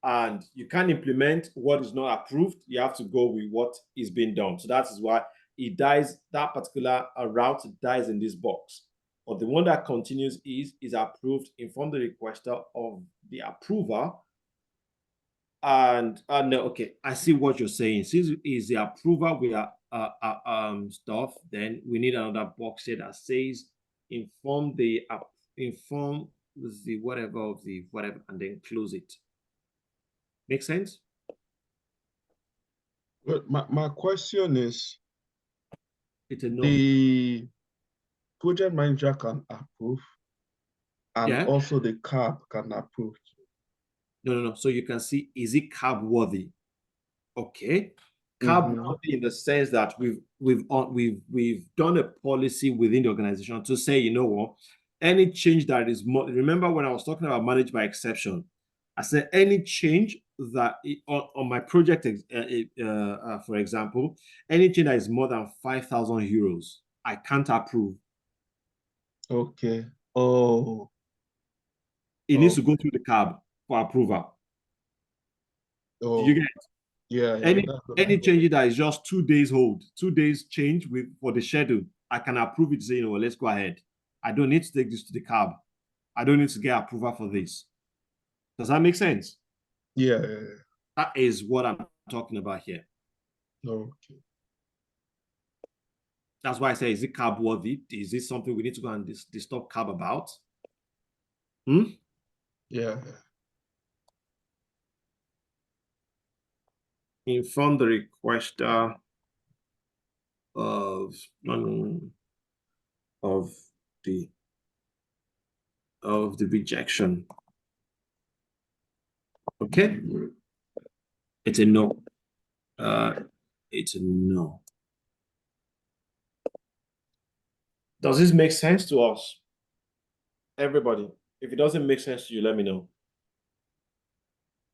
And you can't implement what is not approved. You have to go with what is being done. So that is why it dies, that particular route dies in this box. But the one that continues is approved. Inform the requester of the approval. And no, okay, I see what you're saying. Since is the approval we are stuff, then we need another box here that says inform the whatever of the whatever, and then close it. Make sense? But my question is, It's a no. the project manager can approve, and also the CAB can approve. No. So you can see, is it CAB worthy? Okay. CAB worthy in the sense that we've done a policy within the organization to say, you know what, any change that is more, remember when I was talking about managed by exception, I said any change that on my project, for example, any change that is more than 5,000 euros, I can't approve. Okay. Oh. It needs to go through the CAB for approval. Oh. Do you get it? Yeah. Any change that is just 2 days hold, 2 days change for the schedule, I can approve it, say, you know, let's go ahead. I don't need to take this to the CAB. I don't need to get approval for this. Does that make sense? Yeah. That is what I'm talking about here. Okay. That's why I say, is it CAB worthy? Is this something we need to go and disturb CAB about? Yeah. Inform the requester of the rejection. Okay, it's a no. It's a no. Does this make sense to us, everybody? If it doesn't make sense to you, let me know.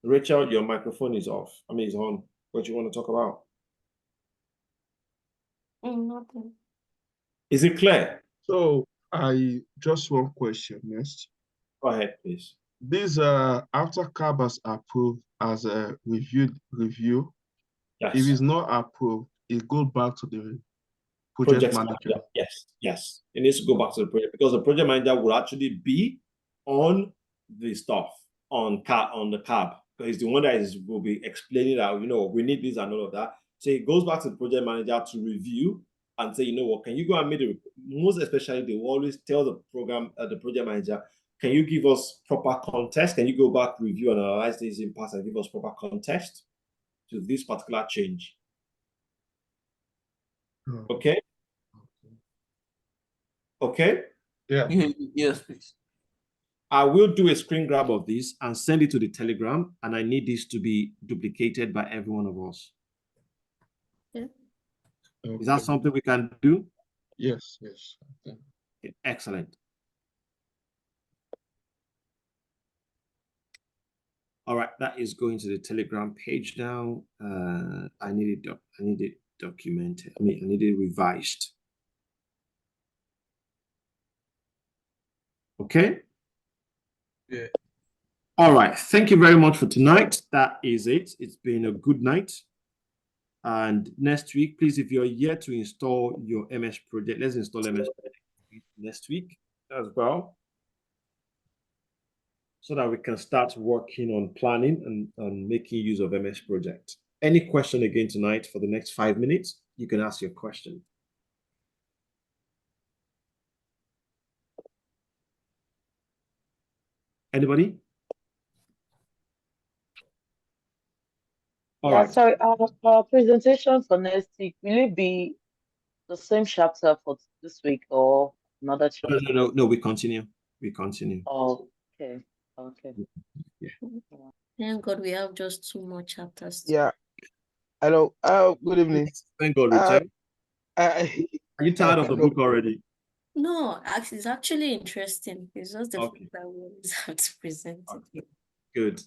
Rachel, your microphone is off. I mean, it's on. What you want to talk about? Nothing. Is it clear? So I just one question next. Go ahead, please. This after CAB has approved as a review, yes. If it's not approved, it goes back to the project manager. Yes. It needs to go back to the project, because the project manager will actually be on the stuff on the cab, because it's the one that will be explaining that, you know, we need this and all of that. So it goes back to the project manager to review and say, you know what, can you go and make the, most especially they will always tell the project manager, can you give us proper context? Can you go back, review and analyze this impact and give us proper context to this particular change? Okay. Okay. Yeah. Yes, please. I will do a screen grab of this and send it to the Telegram, and I need this to be duplicated by every one of us. Yeah. Okay. Is that something we can do? Yes, yes. Okay. Okay, excellent. All right, that is going to the Telegram page now. I need it documented. I need it revised. Okay. Yeah. All right. Thank you very much for tonight. That is it. It's been a good night. And next week, please, if you're yet to install your MS project, let's install MS project next week as well, so that we can start working on planning and making use of MS project. Any question again tonight for the next 5 minutes, you can ask your question. Anybody? All right. Sorry, our presentation for next week, will it be the same chapter for this week or another chapter? No, we continue. We continue. Oh, okay. Okay. Yeah. Thank God we have just 2 more chapters. Yeah. Hello. Good evening. Thank God, Richard. Are Are you tired of the book already? No, actually, it's actually interesting. It's just the Okay. fact that we always have to present it. Good.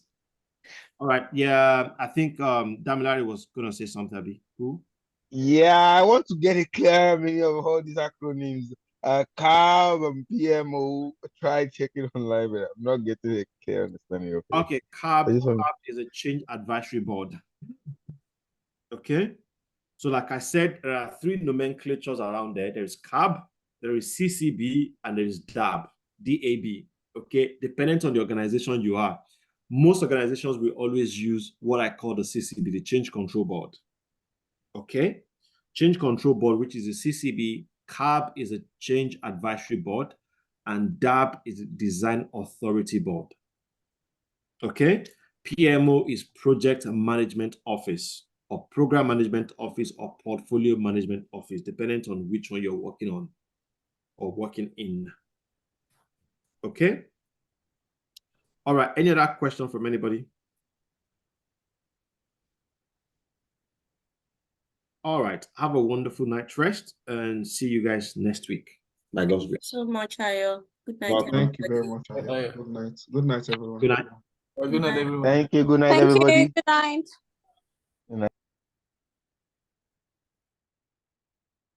All right. Yeah, I think Damilare was gonna say something. Abi. Who? Yeah, I want to get a clear meaning of all these acronyms. CAB and PMO. Try checking online, but I'm not getting a clear understanding of it. Okay, CAB I just want- is a change advisory board. Okay. So like I said, there are 3 nomenclatures around there. There is CAB, there is CCB, and there is DAB, DAB. Okay, depending on the organization you are. Most organizations will always use what I call the CCB, the Change Control Board. Okay, Change Control Board, which is a CCB, CAB is a Change Advisory Board, and DAB is a Design Authority Board. Okay, PMO is Project Management Office, or Program Management Office, or Portfolio Management Office, depending on which one you're working on or working in. Okay. All right. Any other question from anybody? All right. Have a wonderful night rest and see you guys next week. By God's grace. So much, Ayo. Good night. Welcome. Thank you very everybody. much. Aya. Good night. Good night, everyone. Good night. Good night, everyone. Thank you. Good night, Thank everybody. you. Good night.